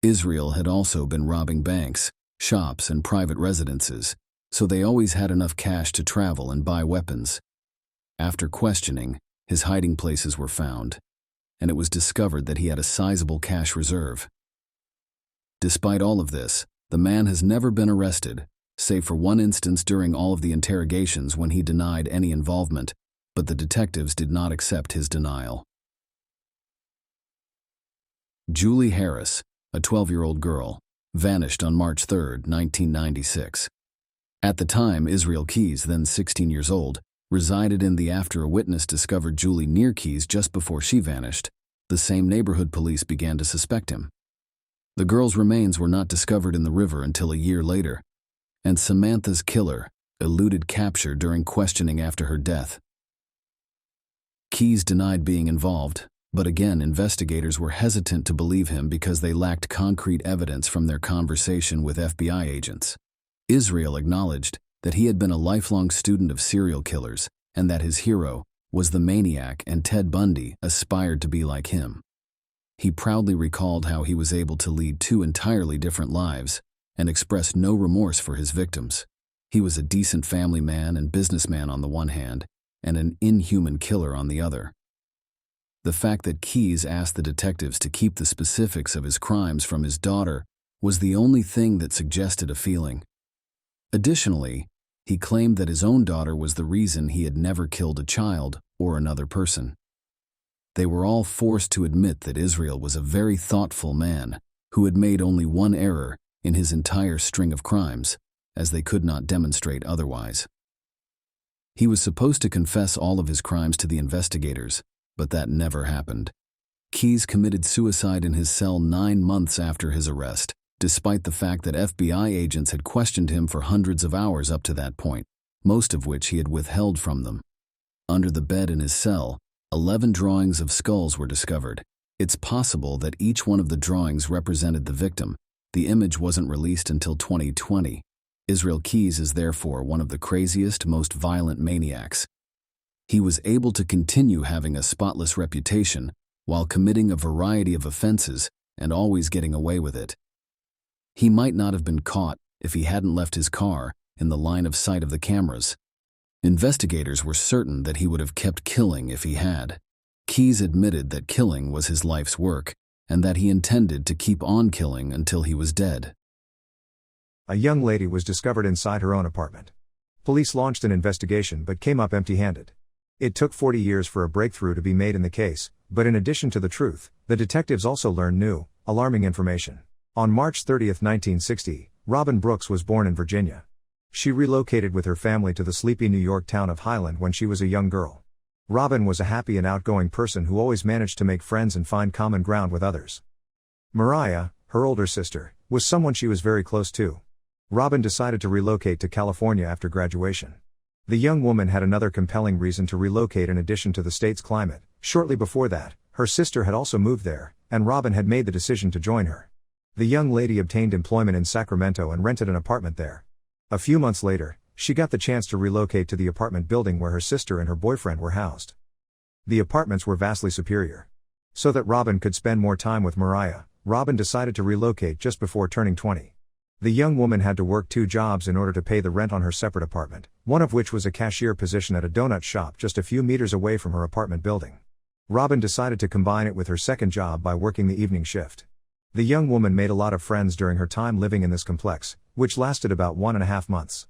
Israel had also been robbing banks, shops, and private residences, so they always had enough cash to travel and buy weapons. After questioning, his hiding places were found, and it was discovered that he had a sizable cash reserve. Despite all of this, the man has never been arrested, save for one instance during all of the interrogations when he denied any involvement, but the detectives did not accept his denial. Julie Harris, a 12-year-old girl, vanished on March 3, 1996. At the time, Israel Keyes, then 16 years old, resided in the after a witness discovered Julie near Keyes just before she vanished. The same neighborhood police began to suspect him. The girl's remains were not discovered in the river until a year later, and Samantha's killer eluded capture during questioning after her death. Keyes denied being involved, but again, investigators were hesitant to believe him because they lacked concrete evidence from their conversation with FBI agents. Israel acknowledged that he had been a lifelong student of serial killers and that his hero was the maniac and Ted Bundy aspired to be like him. He proudly recalled how he was able to lead 2 entirely different lives and expressed no remorse for his victims. He was a decent family man and businessman on the one hand, and an inhuman killer on the other. The fact that Keyes asked the detectives to keep the specifics of his crimes from his daughter was the only thing that suggested a feeling. Additionally, he claimed that his own daughter was the reason he had never killed a child or another person. They were all forced to admit that Israel was a very thoughtful man who had made only one error in his entire string of crimes, as they could not demonstrate otherwise. He was supposed to confess all of his crimes to the investigators, but that never happened. Keyes committed suicide in his cell 9 months after his arrest, despite the fact that FBI agents had questioned him for hundreds of hours up to that point, most of which he had withheld from them. Under the bed in his cell, 11 drawings of skulls were discovered. It's possible that each one of the drawings represented the victim, The image wasn't released until 2020. Israel Keyes is therefore one of the craziest, most violent maniacs. He was able to continue having a spotless reputation while committing a variety of offenses and always getting away with it. He might not have been caught if he hadn't left his car in the line of sight of the cameras. Investigators were certain that he would have kept killing if he had. Keyes admitted that killing was his life's work and that he intended to keep on killing until he was dead. A young lady was discovered inside her own apartment. Police launched an investigation but came up empty-handed. It took 40 years for a breakthrough to be made in the case, but in addition to the truth, the detectives also learned new, alarming information. On March 30, 1960, Robin Brooks was born in Virginia. She relocated with her family to the sleepy New York town of Highland when she was a young girl. Robin was a happy and outgoing person who always managed to make friends and find common ground with others. Mariah, her older sister, was someone she was very close to. Robin decided to relocate to California after graduation. The young woman had another compelling reason to relocate in addition to the state's climate. Shortly before that, her sister had also moved there, and Robin had made the decision to join her. The young lady obtained employment in Sacramento and rented an apartment there. A few months later, she got the chance to relocate to the apartment building where her sister and her boyfriend were housed. The apartments were vastly superior. So that Robin could spend more time with Mariah, Robin decided to relocate just before turning 20. The young woman had to work 2 jobs in order to pay the rent on her separate apartment, one of which was a cashier position at a donut shop just a few meters away from her apartment building. Robin decided to combine it with her second job by working the evening shift. The young woman made a lot of friends during her time living in this complex, which lasted about 1.5 months.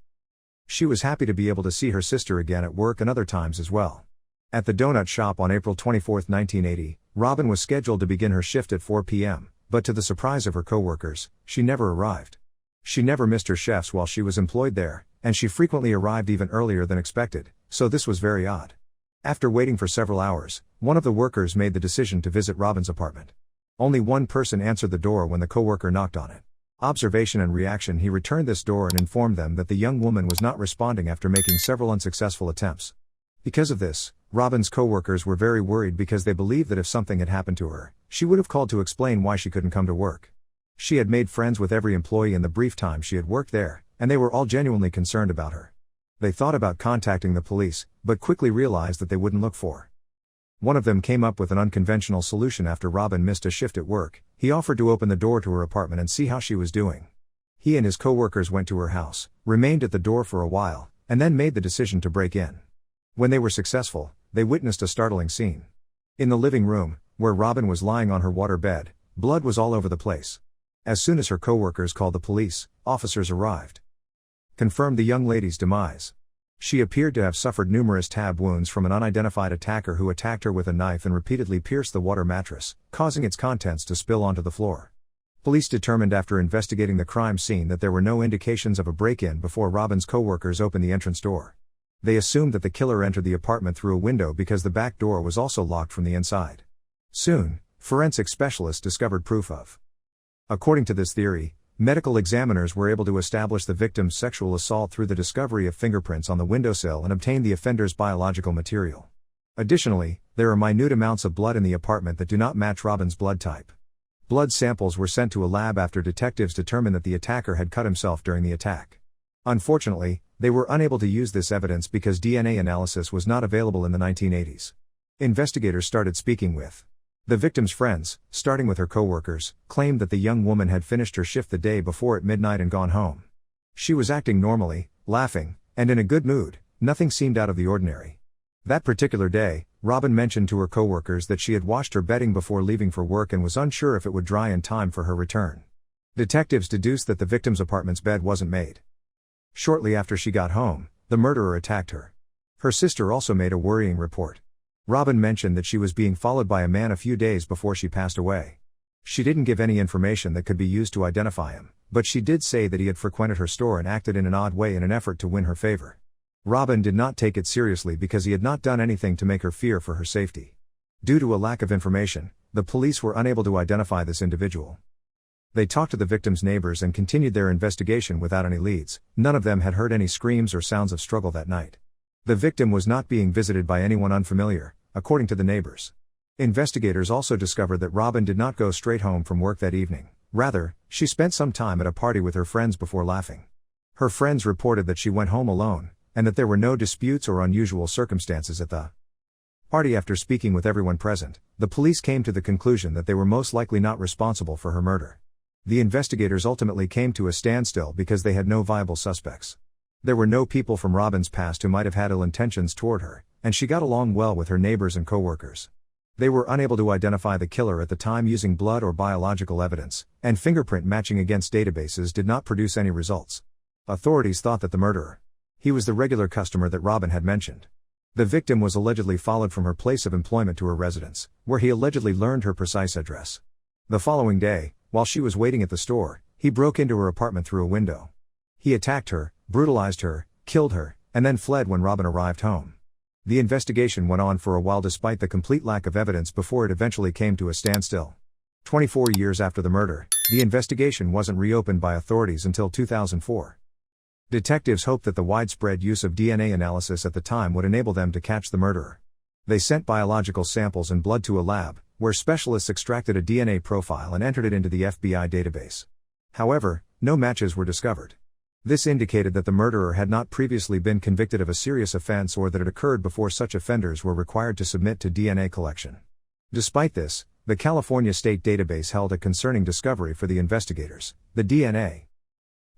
She was happy to be able to see her sister again at work and other times as well. At the donut shop on April 24, 1980, Robin was scheduled to begin her shift at 4 p.m., but to the surprise of her co-workers, she never arrived. She never missed her shifts while she was employed there, and she frequently arrived even earlier than expected, so this was very odd. After waiting for several hours, one of the workers made the decision to visit Robin's apartment. Only one person answered the door when the co-worker knocked on it. Observation and reaction: he returned this door and informed them that the young woman was not responding after making several unsuccessful attempts. Because of this, Robin's co-workers were very worried because they believed that if something had happened to her, she would have called to explain why she couldn't come to work. She had made friends with every employee in the brief time she had worked there, and they were all genuinely concerned about her. They thought about contacting the police, but quickly realized that they wouldn't look for. One of them came up with an unconventional solution after Robin missed a shift at work. He offered to open the door to her apartment and see how she was doing. He and his co-workers went to her house, remained at the door for a while, and then made the decision to break in. When they were successful, they witnessed a startling scene. In the living room, where Robin was lying on her water bed, blood was all over the place. As soon as her co-workers called the police, officers arrived. Confirmed the young lady's demise. She appeared to have suffered numerous stab wounds from an unidentified attacker who attacked her with a knife and repeatedly pierced the water mattress, causing its contents to spill onto the floor. Police determined after investigating the crime scene that there were no indications of a break-in before Robin's co-workers opened the entrance door. They assumed that the killer entered the apartment through a window because the back door was also locked from the inside. Soon, forensic specialists discovered proof of. According to this theory, medical examiners were able to establish the victim's sexual assault through the discovery of fingerprints on the windowsill and obtain the offender's biological material. Additionally, there are minute amounts of blood in the apartment that do not match Robin's blood type. Blood samples were sent to a lab after detectives determined that the attacker had cut himself during the attack. Unfortunately, they were unable to use this evidence because DNA analysis was not available in the 1980s. Investigators started speaking with the victim's friends, starting with her co-workers, claimed that the young woman had finished her shift the day before at midnight and gone home. She was acting normally, laughing, and in a good mood. Nothing seemed out of the ordinary. That particular day, Robin mentioned to her co-workers that she had washed her bedding before leaving for work and was unsure if it would dry in time for her return. Detectives deduced that the victim's apartment's bed wasn't made. Shortly after she got home, the murderer attacked her. Her sister also made a worrying report. Robin mentioned that she was being followed by a man a few days before she passed away. She didn't give any information that could be used to identify him, but she did say that he had frequented her store and acted in an odd way in an effort to win her favor. Robin did not take it seriously because he had not done anything to make her fear for her safety. Due to a lack of information, the police were unable to identify this individual. They talked to the victim's neighbors and continued their investigation without any leads. None of them had heard any screams or sounds of struggle that night. The victim was not being visited by anyone unfamiliar, according to the neighbors. Investigators also discovered that Robin did not go straight home from work that evening, Rather, she spent some time at a party with her friends before laughing. Her friends reported that she went home alone, and that there were no disputes or unusual circumstances at the party. After speaking with everyone present, the police came to the conclusion that they were most likely not responsible for her murder. The investigators ultimately came to a standstill because they had no viable suspects. There were no people from Robin's past who might have had ill intentions toward her, and she got along well with her neighbors and co-workers. They were unable to identify the killer at the time using blood or biological evidence, and fingerprint matching against databases did not produce any results. Authorities thought that the murderer, he was the regular customer that Robin had mentioned. The victim was allegedly followed from her place of employment to her residence, where he allegedly learned her precise address. The following day, while she was waiting at the store, he broke into her apartment through a window. He attacked her, brutalized her, killed her, and then fled when Robin arrived home. The investigation went on for a while despite the complete lack of evidence before it eventually came to a standstill. 24 years after the murder, the investigation wasn't reopened by authorities until 2004. Detectives hoped that the widespread use of DNA analysis at the time would enable them to catch the murderer. They sent biological samples and blood to a lab, where specialists extracted a DNA profile and entered it into the FBI database. However, no matches were discovered. This indicated that the murderer had not previously been convicted of a serious offense or that it occurred before such offenders were required to submit to DNA collection. Despite this, the California State Database held a concerning discovery for the investigators: the DNA.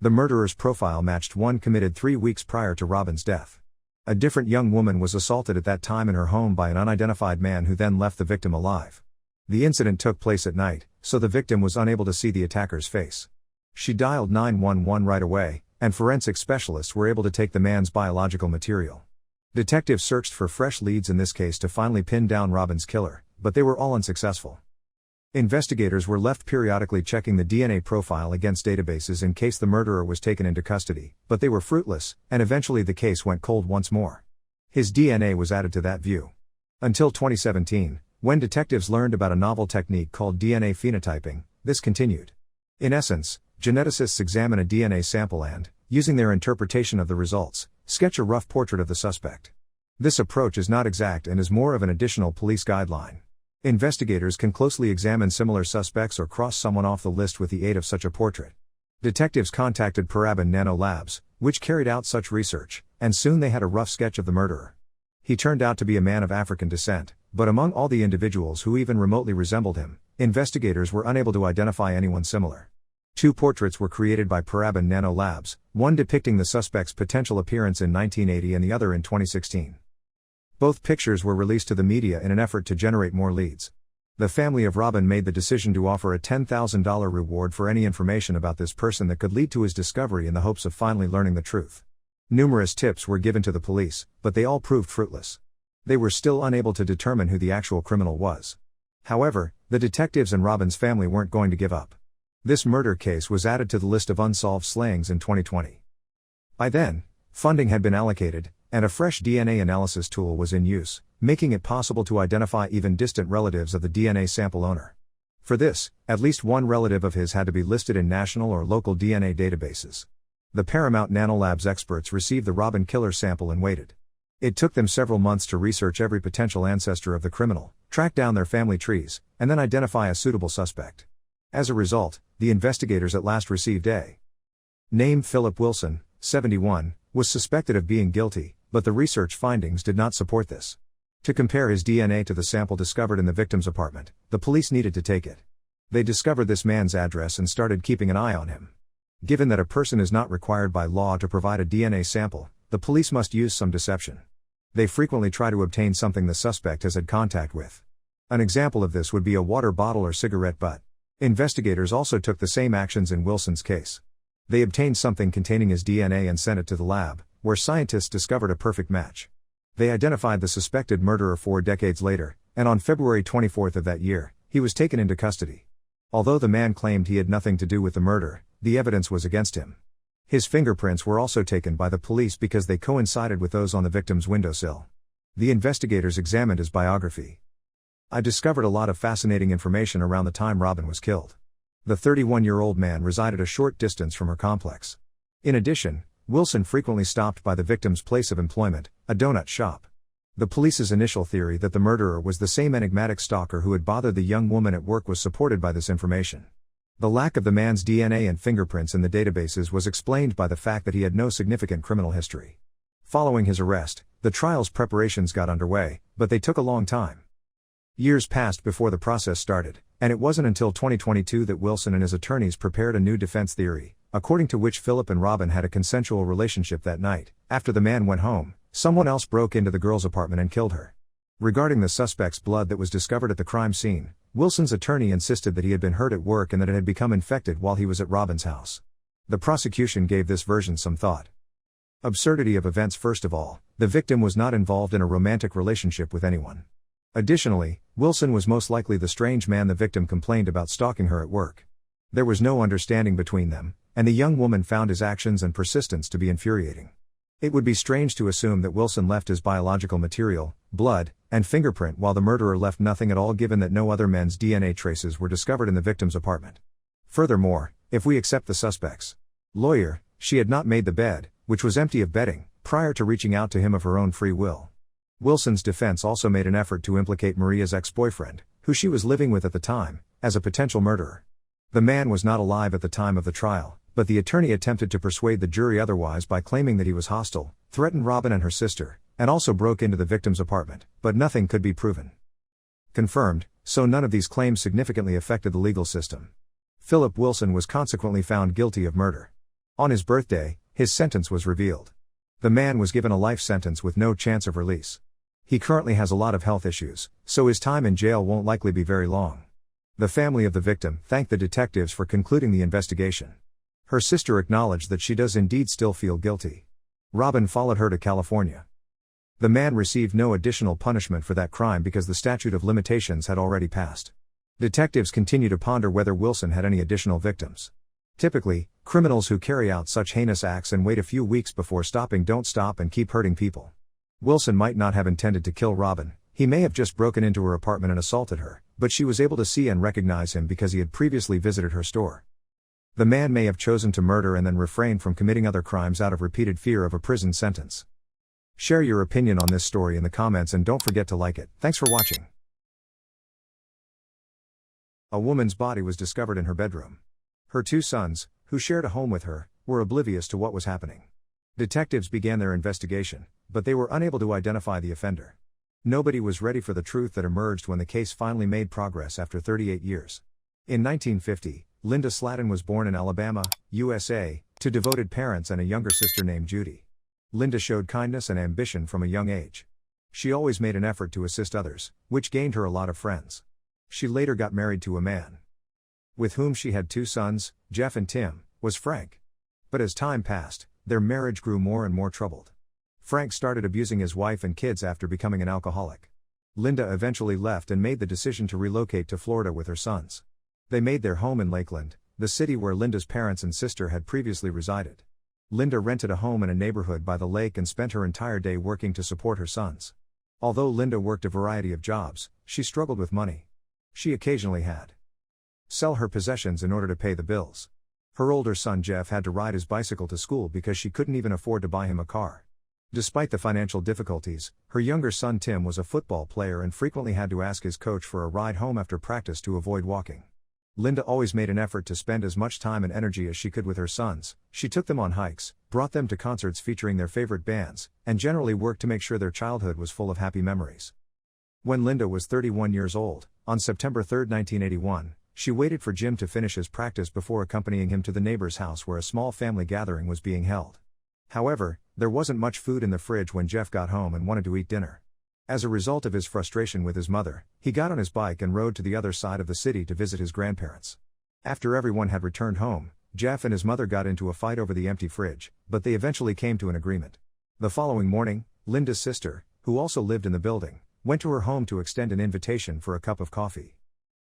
The murderer's profile matched one committed 3 weeks prior to Robin's death. A different young woman was assaulted at that time in her home by an unidentified man who then left the victim alive. The incident took place at night, so the victim was unable to see the attacker's face. She dialed 911 right away, and forensic specialists were able to take the man's biological material. Detectives searched for fresh leads in this case to finally pin down Robin's killer, but they were all unsuccessful. Investigators were left periodically checking the DNA profile against databases in case the murderer was taken into custody, but they were fruitless, and eventually the case went cold once more. His DNA was added to that view. Until 2017, when detectives learned about a novel technique called DNA phenotyping, this continued. In essence, geneticists examine a DNA sample and, using their interpretation of the results, sketch a rough portrait of the suspect. This approach is not exact and is more of an additional police guideline. Investigators can closely examine similar suspects or cross someone off the list with the aid of such a portrait. Detectives contacted Paraben Nano Labs, which carried out such research, and soon they had a rough sketch of the murderer. He turned out to be a man of African descent, but among all the individuals who even remotely resembled him, investigators were unable to identify anyone similar. 2 portraits were created by Paraben Nano Labs, one depicting the suspect's potential appearance in 1980 and the other in 2016. Both pictures were released to the media in an effort to generate more leads. The family of Robin made the decision to offer a $10,000 reward for any information about this person that could lead to his discovery in the hopes of finally learning the truth. Numerous tips were given to the police, but they all proved fruitless. They were still unable to determine who the actual criminal was. However, the detectives and Robin's family weren't going to give up. This murder case was added to the list of unsolved slayings in 2020. By then, funding had been allocated, and a fresh DNA analysis tool was in use, making it possible to identify even distant relatives of the DNA sample owner. For this, at least one relative of his had to be listed in national or local DNA databases. The Paramount Nanolabs experts received the Robin killer sample and waited. It took them several months to research every potential ancestor of the criminal, track down their family trees, and then identify a suitable suspect. As a result, the investigators at last received a name. Philip Wilson, 71, was suspected of being guilty, but the research findings did not support this. To compare his DNA to the sample discovered in the victim's apartment, the police needed to take it. They discovered this man's address and started keeping an eye on him. Given that a person is not required by law to provide a DNA sample, the police must use some deception. They frequently try to obtain something the suspect has had contact with. An example of this would be a water bottle or cigarette butt. Investigators also took the same actions in Wilson's case. They obtained something containing his DNA and sent it to the lab, where scientists discovered a perfect match. They identified the suspected murderer 4 decades later, and on February 24 of that year, he was taken into custody. Although the man claimed he had nothing to do with the murder, the evidence was against him. His fingerprints were also taken by the police because they coincided with those on the victim's windowsill. The investigators examined his biography. I discovered a lot of fascinating information around the time Robin was killed. The 31-year-old man resided a short distance from her complex. In addition, Wilson frequently stopped by the victim's place of employment, a donut shop. The police's initial theory that the murderer was the same enigmatic stalker who had bothered the young woman at work was supported by this information. The lack of the man's DNA and fingerprints in the databases was explained by the fact that he had no significant criminal history. Following his arrest, the trial's preparations got underway, but they took a long time. Years passed before the process started, and it wasn't until 2022 that Wilson and his attorneys prepared a new defense theory, according to which Philip and Robin had a consensual relationship that night. After the man went home, someone else broke into the girl's apartment and killed her. Regarding the suspect's blood that was discovered at the crime scene, Wilson's attorney insisted that he had been hurt at work and that it had become infected while he was at Robin's house. The prosecution gave this version some thought. Absurdity of events. First of all, the victim was not involved in a romantic relationship with anyone. Additionally, Wilson was most likely the strange man the victim complained about stalking her at work. There was no understanding between them, and the young woman found his actions and persistence to be infuriating. It would be strange to assume that Wilson left his biological material, blood, and fingerprint while the murderer left nothing at all, given that no other men's DNA traces were discovered in the victim's apartment. Furthermore, if we accept the suspect's lawyer, she had not made the bed, which was empty of bedding, prior to reaching out to him of her own free will. Wilson's defense also made an effort to implicate Maria's ex-boyfriend, who she was living with at the time, as a potential murderer. The man was not alive at the time of the trial, but the attorney attempted to persuade the jury otherwise by claiming that he was hostile, threatened Robin and her sister, and also broke into the victim's apartment, but nothing could be proven. Confirmed, so none of these claims significantly affected the legal system. Philip Wilson was consequently found guilty of murder. On his birthday, his sentence was revealed. The man was given a life sentence with no chance of release. He currently has a lot of health issues, so his time in jail won't likely be very long. The family of the victim thanked the detectives for concluding the investigation. Her sister acknowledged that she does indeed still feel guilty. Robin followed her to California. The man received no additional punishment for that crime because the statute of limitations had already passed. Detectives continue to ponder whether Wilson had any additional victims. Typically, criminals who carry out such heinous acts and wait a few weeks before stopping don't stop and keep hurting people. Wilson might not have intended to kill Robin, he may have just broken into her apartment and assaulted her, but she was able to see and recognize him because he had previously visited her store. The man may have chosen to murder and then refrain from committing other crimes out of repeated fear of a prison sentence. Share your opinion on this story in the comments and don't forget to like it. Thanks for watching. A woman's body was discovered in her bedroom. Her two sons, who shared a home with her, were oblivious to what was happening. Detectives began their investigation, but they were unable to identify the offender. Nobody was ready for the truth that emerged when the case finally made progress after 38 years. In 1950, Linda Slatton was born in Alabama, USA, to devoted parents and a younger sister named Judy. Linda showed kindness and ambition from a young age. She always made an effort to assist others, which gained her a lot of friends. She later got married to a man with whom she had two sons, Jeff and Tim, was Frank. But as time passed, their marriage grew more and more troubled. Frank started abusing his wife and kids after becoming an alcoholic. Linda eventually left and made the decision to relocate to Florida with her sons. They made their home in Lakeland, the city where Linda's parents and sister had previously resided. Linda rented a home in a neighborhood by the lake and spent her entire day working to support her sons. Although Linda worked a variety of jobs, she struggled with money. She occasionally had sell her possessions in order to pay the bills. Her older son Jeff had to ride his bicycle to school because she couldn't even afford to buy him a car. Despite the financial difficulties, her younger son Tim was a football player and frequently had to ask his coach for a ride home after practice to avoid walking. Linda always made an effort to spend as much time and energy as she could with her sons. She took them on hikes, brought them to concerts featuring their favorite bands, and generally worked to make sure their childhood was full of happy memories. When Linda was 31 years old, on September 3, 1981, she waited for Jim to finish his practice before accompanying him to the neighbor's house where a small family gathering was being held. However, there wasn't much food in the fridge when Jeff got home and wanted to eat dinner. As a result of his frustration with his mother, he got on his bike and rode to the other side of the city to visit his grandparents. After everyone had returned home, Jeff and his mother got into a fight over the empty fridge, but they eventually came to an agreement. The following morning, Linda's sister, who also lived in the building, went to her home to extend an invitation for a cup of coffee.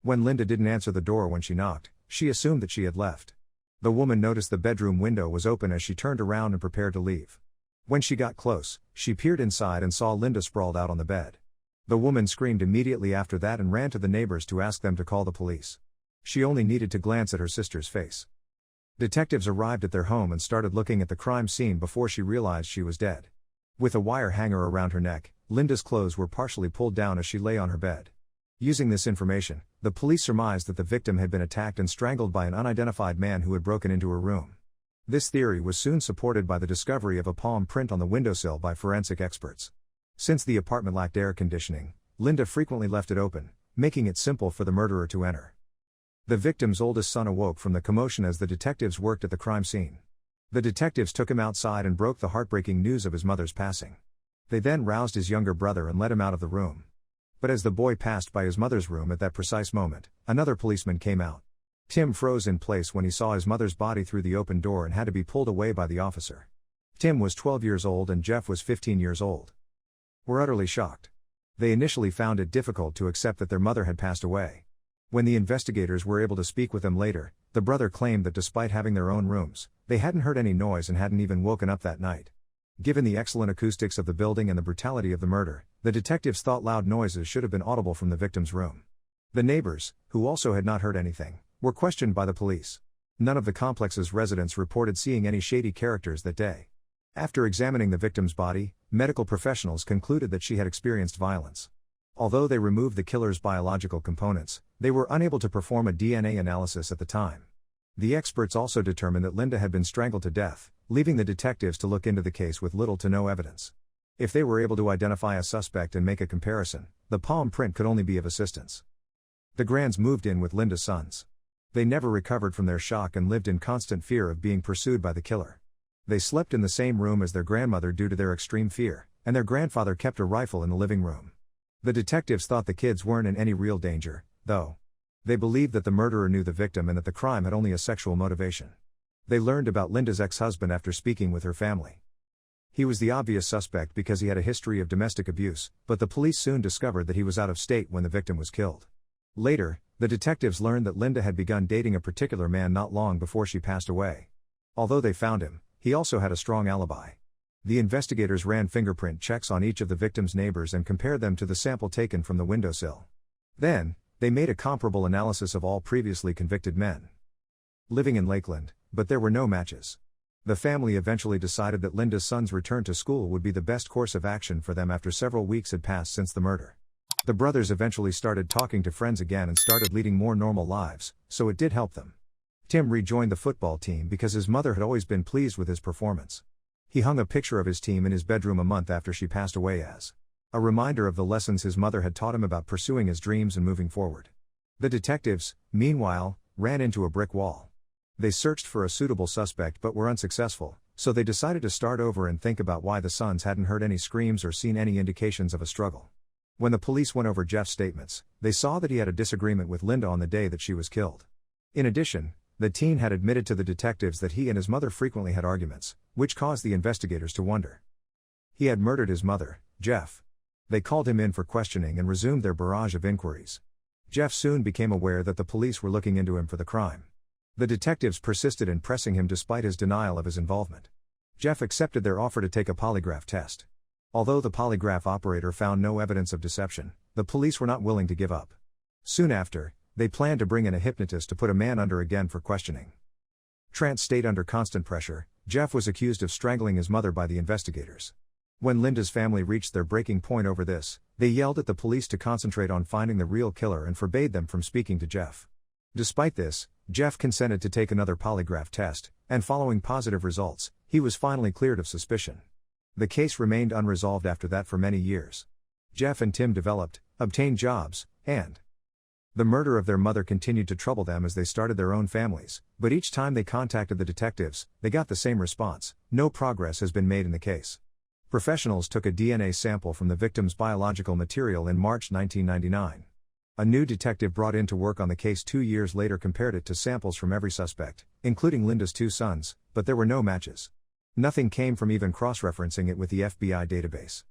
When Linda didn't answer the door when she knocked, she assumed that she had left. The woman noticed the bedroom window was open as she turned around and prepared to leave. When she got close, she peered inside and saw Linda sprawled out on the bed. The woman screamed immediately after that and ran to the neighbors to ask them to call the police. She only needed to glance at her sister's face. Detectives arrived at their home and started looking at the crime scene before she realized she was dead. With a wire hanger around her neck, Linda's clothes were partially pulled down as she lay on her bed. Using this information, the police surmised that the victim had been attacked and strangled by an unidentified man who had broken into her room. This theory was soon supported by the discovery of a palm print on the windowsill by forensic experts. Since the apartment lacked air conditioning, Linda frequently left it open, making it simple for the murderer to enter. The victim's oldest son awoke from the commotion as the detectives worked at the crime scene. The detectives took him outside and broke the heartbreaking news of his mother's passing. They then roused his younger brother and let him out of the room. But as the boy passed by his mother's room at that precise moment, another policeman came out. Tim froze in place when he saw his mother's body through the open door and had to be pulled away by the officer. Tim was 12 years old and Jeff was 15 years old. Were utterly shocked. They initially found it difficult to accept that their mother had passed away. When the investigators were able to speak with them later, the brother claimed that despite having their own rooms, they hadn't heard any noise and hadn't even woken up that night. Given the excellent acoustics of the building and the brutality of the murder, the detectives thought loud noises should have been audible from the victim's room. The neighbors, who also had not heard anything, were questioned by the police. None of the complex's residents reported seeing any shady characters that day. After examining the victim's body, medical professionals concluded that she had experienced violence. Although they removed the killer's biological components, they were unable to perform a DNA analysis at the time. The experts also determined that Linda had been strangled to death, leaving the detectives to look into the case with little to no evidence. If they were able to identify a suspect and make a comparison, the palm print could only be of assistance. The Grands moved in with Linda's sons. They never recovered from their shock and lived in constant fear of being pursued by the killer. They slept in the same room as their grandmother due to their extreme fear, and their grandfather kept a rifle in the living room. The detectives thought the kids weren't in any real danger, though. They believed that the murderer knew the victim and that the crime had only a sexual motivation. They learned about Linda's ex-husband after speaking with her family. He was the obvious suspect because he had a history of domestic abuse, but the police soon discovered that he was out of state when the victim was killed. Later, the detectives learned that Linda had begun dating a particular man not long before she passed away. Although they found him, he also had a strong alibi. The investigators ran fingerprint checks on each of the victim's neighbors and compared them to the sample taken from the windowsill. Then, they made a comparable analysis of all previously convicted men living in Lakeland, but there were no matches. The family eventually decided that Linda's son's return to school would be the best course of action for them after several weeks had passed since the murder. The brothers eventually started talking to friends again and started leading more normal lives, so it did help them. Tim rejoined the football team because his mother had always been pleased with his performance. He hung a picture of his team in his bedroom a month after she passed away as a reminder of the lessons his mother had taught him about pursuing his dreams and moving forward. The detectives, meanwhile, ran into a brick wall. They searched for a suitable suspect but were unsuccessful, so they decided to start over and think about why the sons hadn't heard any screams or seen any indications of a struggle. When the police went over Jeff's statements, they saw that he had a disagreement with Linda on the day that she was killed. In addition, the teen had admitted to the detectives that he and his mother frequently had arguments, which caused the investigators to wonder. He had murdered his mother, Jeff. They called him in for questioning and resumed their barrage of inquiries. Jeff soon became aware that the police were looking into him for the crime. The detectives persisted in pressing him despite his denial of his involvement. Jeff accepted their offer to take a polygraph test. Although the polygraph operator found no evidence of deception, the police were not willing to give up. Soon after, they planned to bring in a hypnotist to put a man under again for questioning. Trance stayed under constant pressure. Jeff was accused of strangling his mother by the investigators. When Linda's family reached their breaking point over this, they yelled at the police to concentrate on finding the real killer and forbade them from speaking to Jeff. Despite this, Jeff consented to take another polygraph test, and following positive results, he was finally cleared of suspicion. The case remained unresolved after that for many years. Jeff and Tim developed, obtained jobs, and the murder of their mother continued to trouble them as they started their own families, but each time they contacted the detectives, they got the same response: no progress has been made in the case. Professionals took a DNA sample from the victim's biological material in March 1999. A new detective brought in to work on the case 2 years later compared it to samples from every suspect, including Linda's 2 sons, but there were no matches. Nothing came from even cross-referencing it with the FBI database.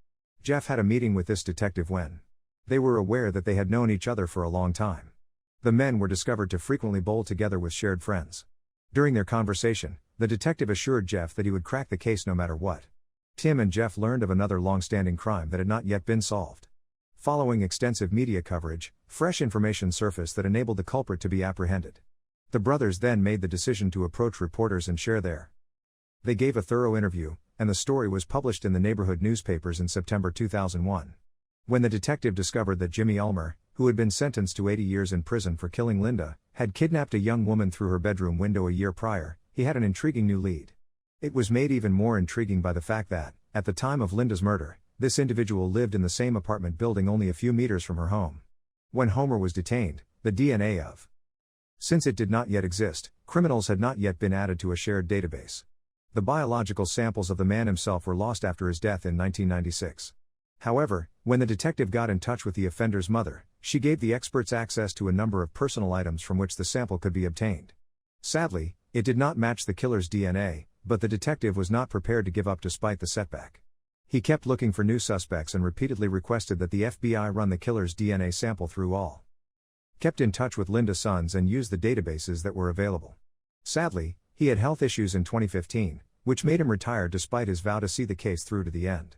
Jeff had a meeting with this detective when they were aware that they had known each other for a long time. The men were discovered to frequently bowl together with shared friends. During their conversation, the detective assured Jeff that he would crack the case no matter what. Tim and Jeff learned of another long-standing crime that had not yet been solved. Following extensive media coverage, fresh information surfaced that enabled the culprit to be apprehended. The brothers then made the decision to approach reporters and share their. They gave a thorough interview, and the story was published in the neighborhood newspapers in September 2001. When the detective discovered that Jimmy Ulmer, who had been sentenced to 80 years in prison for killing Linda, had kidnapped a young woman through her bedroom window a year prior, he had an intriguing new lead. It was made even more intriguing by the fact that, at the time of Linda's murder, this individual lived in the same apartment building only a few meters from her home. When Homer was detained, the DNA of, since it did not yet exist, criminals had not yet been added to a shared database. The biological samples of the man himself were lost after his death in 1996. However, when the detective got in touch with the offender's mother, she gave the experts access to a number of personal items from which the sample could be obtained. Sadly, it did not match the killer's DNA, but the detective was not prepared to give up despite the setback. He kept looking for new suspects and repeatedly requested that the FBI run the killer's DNA sample through all. Kept in touch with Linda's sons and used the databases that were available. Sadly, he had health issues in 2015, which made him retire despite his vow to see the case through to the end.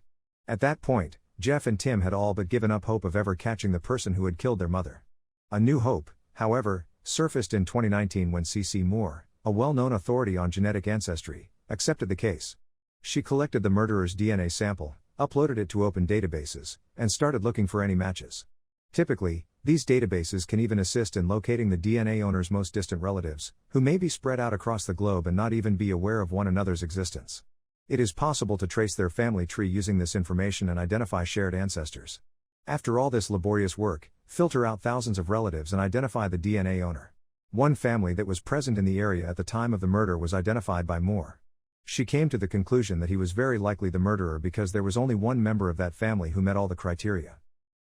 At that point, Jeff and Tim had all but given up hope of ever catching the person who had killed their mother. A new hope, however, surfaced in 2019 when C.C. Moore, a well-known authority on genetic ancestry, accepted the case. She collected the murderer's DNA sample, uploaded it to open databases, and started looking for any matches. Typically, these databases can even assist in locating the DNA owner's most distant relatives, who may be spread out across the globe and not even be aware of one another's existence. It is possible to trace their family tree using this information and identify shared ancestors. After all this laborious work, filter out thousands of relatives and identify the DNA owner. One family that was present in the area at the time of the murder was identified by Moore. She came to the conclusion that he was very likely the murderer because there was only one member of that family who met all the criteria.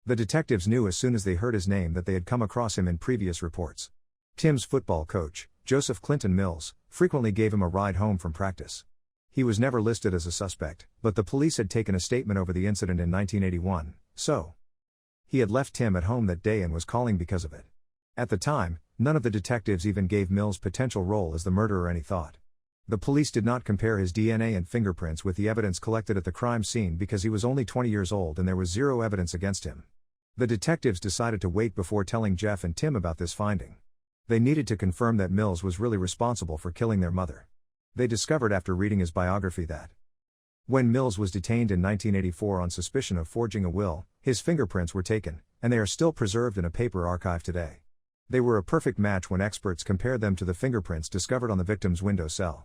The detectives knew as soon as they heard his name that they had come across him in previous reports. Tim's football coach, Joseph Clinton Mills, frequently gave him a ride home from practice. He was never listed as a suspect, but the police had taken a statement over the incident in 1981, so he had left Tim at home that day and was calling because of it. At the time, none of the detectives even gave Mills' potential role as the murderer any thought. The police did not compare his DNA and fingerprints with the evidence collected at the crime scene because he was only 20 years old and there was zero evidence against him. The detectives decided to wait before telling Jeff and Tim about this finding. They needed to confirm that Mills was really responsible for killing their mother. They discovered after reading his biography that when Mills was detained in 1984 on suspicion of forging a will, his fingerprints were taken, and they are still preserved in a paper archive today. They were a perfect match when experts compared them to the fingerprints discovered on the victim's window sill.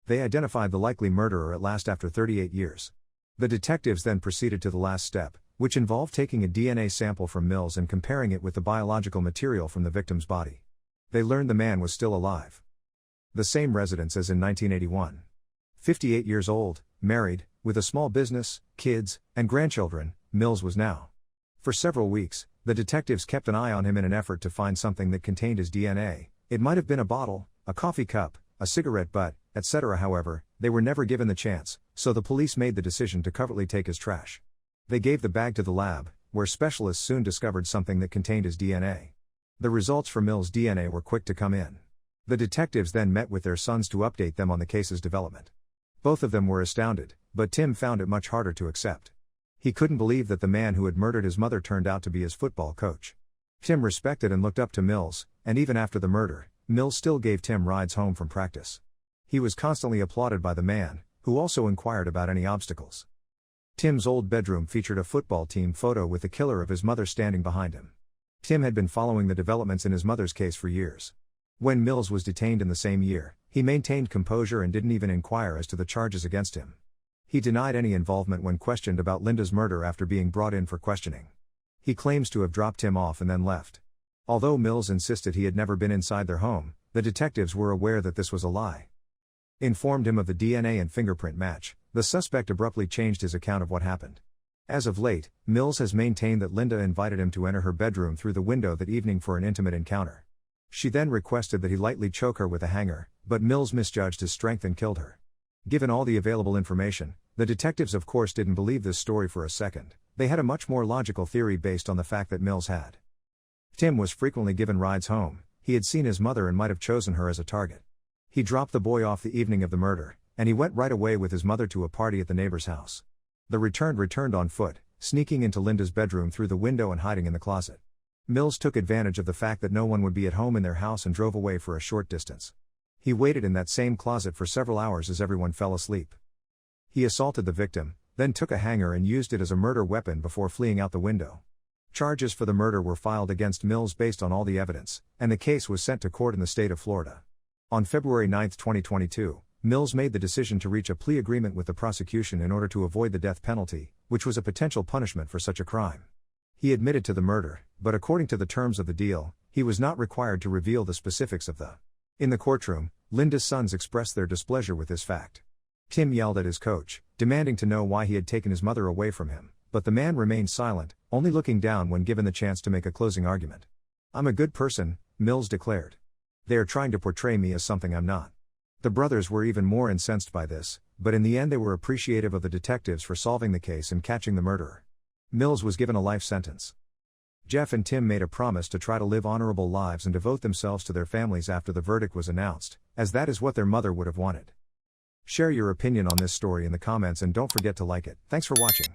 They identified the likely murderer at last after 38 years. The detectives then proceeded to the last step, which involved taking a DNA sample from Mills and comparing it with the biological material from the victim's body. They learned the man was still alive. The same residence as in 1981. 58 years old, married, with a small business, kids, and grandchildren, Mills was now. For several weeks, the detectives kept an eye on him in an effort to find something that contained his DNA. It might have been a bottle, a coffee cup, a cigarette butt, etc. However, they were never given the chance, so the police made the decision to covertly take his trash. They gave the bag to the lab, where specialists soon discovered something that contained his DNA. The results for Mills' DNA were quick to come in. The detectives then met with their sons to update them on the case's development. Both of them were astounded, but Tim found it much harder to accept. He couldn't believe that the man who had murdered his mother turned out to be his football coach. Tim respected and looked up to Mills, and even after the murder, Mills still gave Tim rides home from practice. He was constantly applauded by the man, who also inquired about any obstacles. Tim's old bedroom featured a football team photo with the killer of his mother standing behind him. Tim had been following the developments in his mother's case for years. When Mills was detained in the same year, he maintained composure and didn't even inquire as to the charges against him. He denied any involvement when questioned about Linda's murder after being brought in for questioning. He claims to have dropped Tim off and then left. Although Mills insisted he had never been inside their home, the detectives were aware that this was a lie. Informed him of the DNA and fingerprint match, the suspect abruptly changed his account of what happened. As of late, Mills has maintained that Linda invited him to enter her bedroom through the window that evening for an intimate encounter. She then requested that he lightly choke her with a hanger, but Mills misjudged his strength and killed her. Given all the available information, the detectives of course didn't believe this story for a second. They had a much more logical theory based on the fact that Mills had. Tim was frequently given rides home. He had seen his mother and might have chosen her as a target. He dropped the boy off the evening of the murder, and he went right away with his mother to a party at the neighbor's house. The returned on foot, sneaking into Linda's bedroom through the window and hiding in the closet. Mills took advantage of the fact that no one would be at home in their house and drove away for a short distance. He waited in that same closet for several hours as everyone fell asleep. He assaulted the victim, then took a hanger and used it as a murder weapon before fleeing out the window. Charges for the murder were filed against Mills based on all the evidence, and the case was sent to court in the state of Florida. On February 9, 2022, Mills made the decision to reach a plea agreement with the prosecution in order to avoid the death penalty, which was a potential punishment for such a crime. He admitted to the murder, but according to the terms of the deal, he was not required to reveal the specifics of the. In the courtroom, Linda's sons expressed their displeasure with this fact. Tim yelled at his coach, demanding to know why he had taken his mother away from him, but the man remained silent, only looking down when given the chance to make a closing argument. "I'm a good person," Mills declared. "They are trying to portray me as something I'm not." The brothers were even more incensed by this, but in the end they were appreciative of the detectives for solving the case and catching the murderer. Mills was given a life sentence. Jeff and Tim made a promise to try to live honorable lives and devote themselves to their families after the verdict was announced, as that is what their mother would have wanted. Share your opinion on this story in the comments and don't forget to like it. Thanks for watching.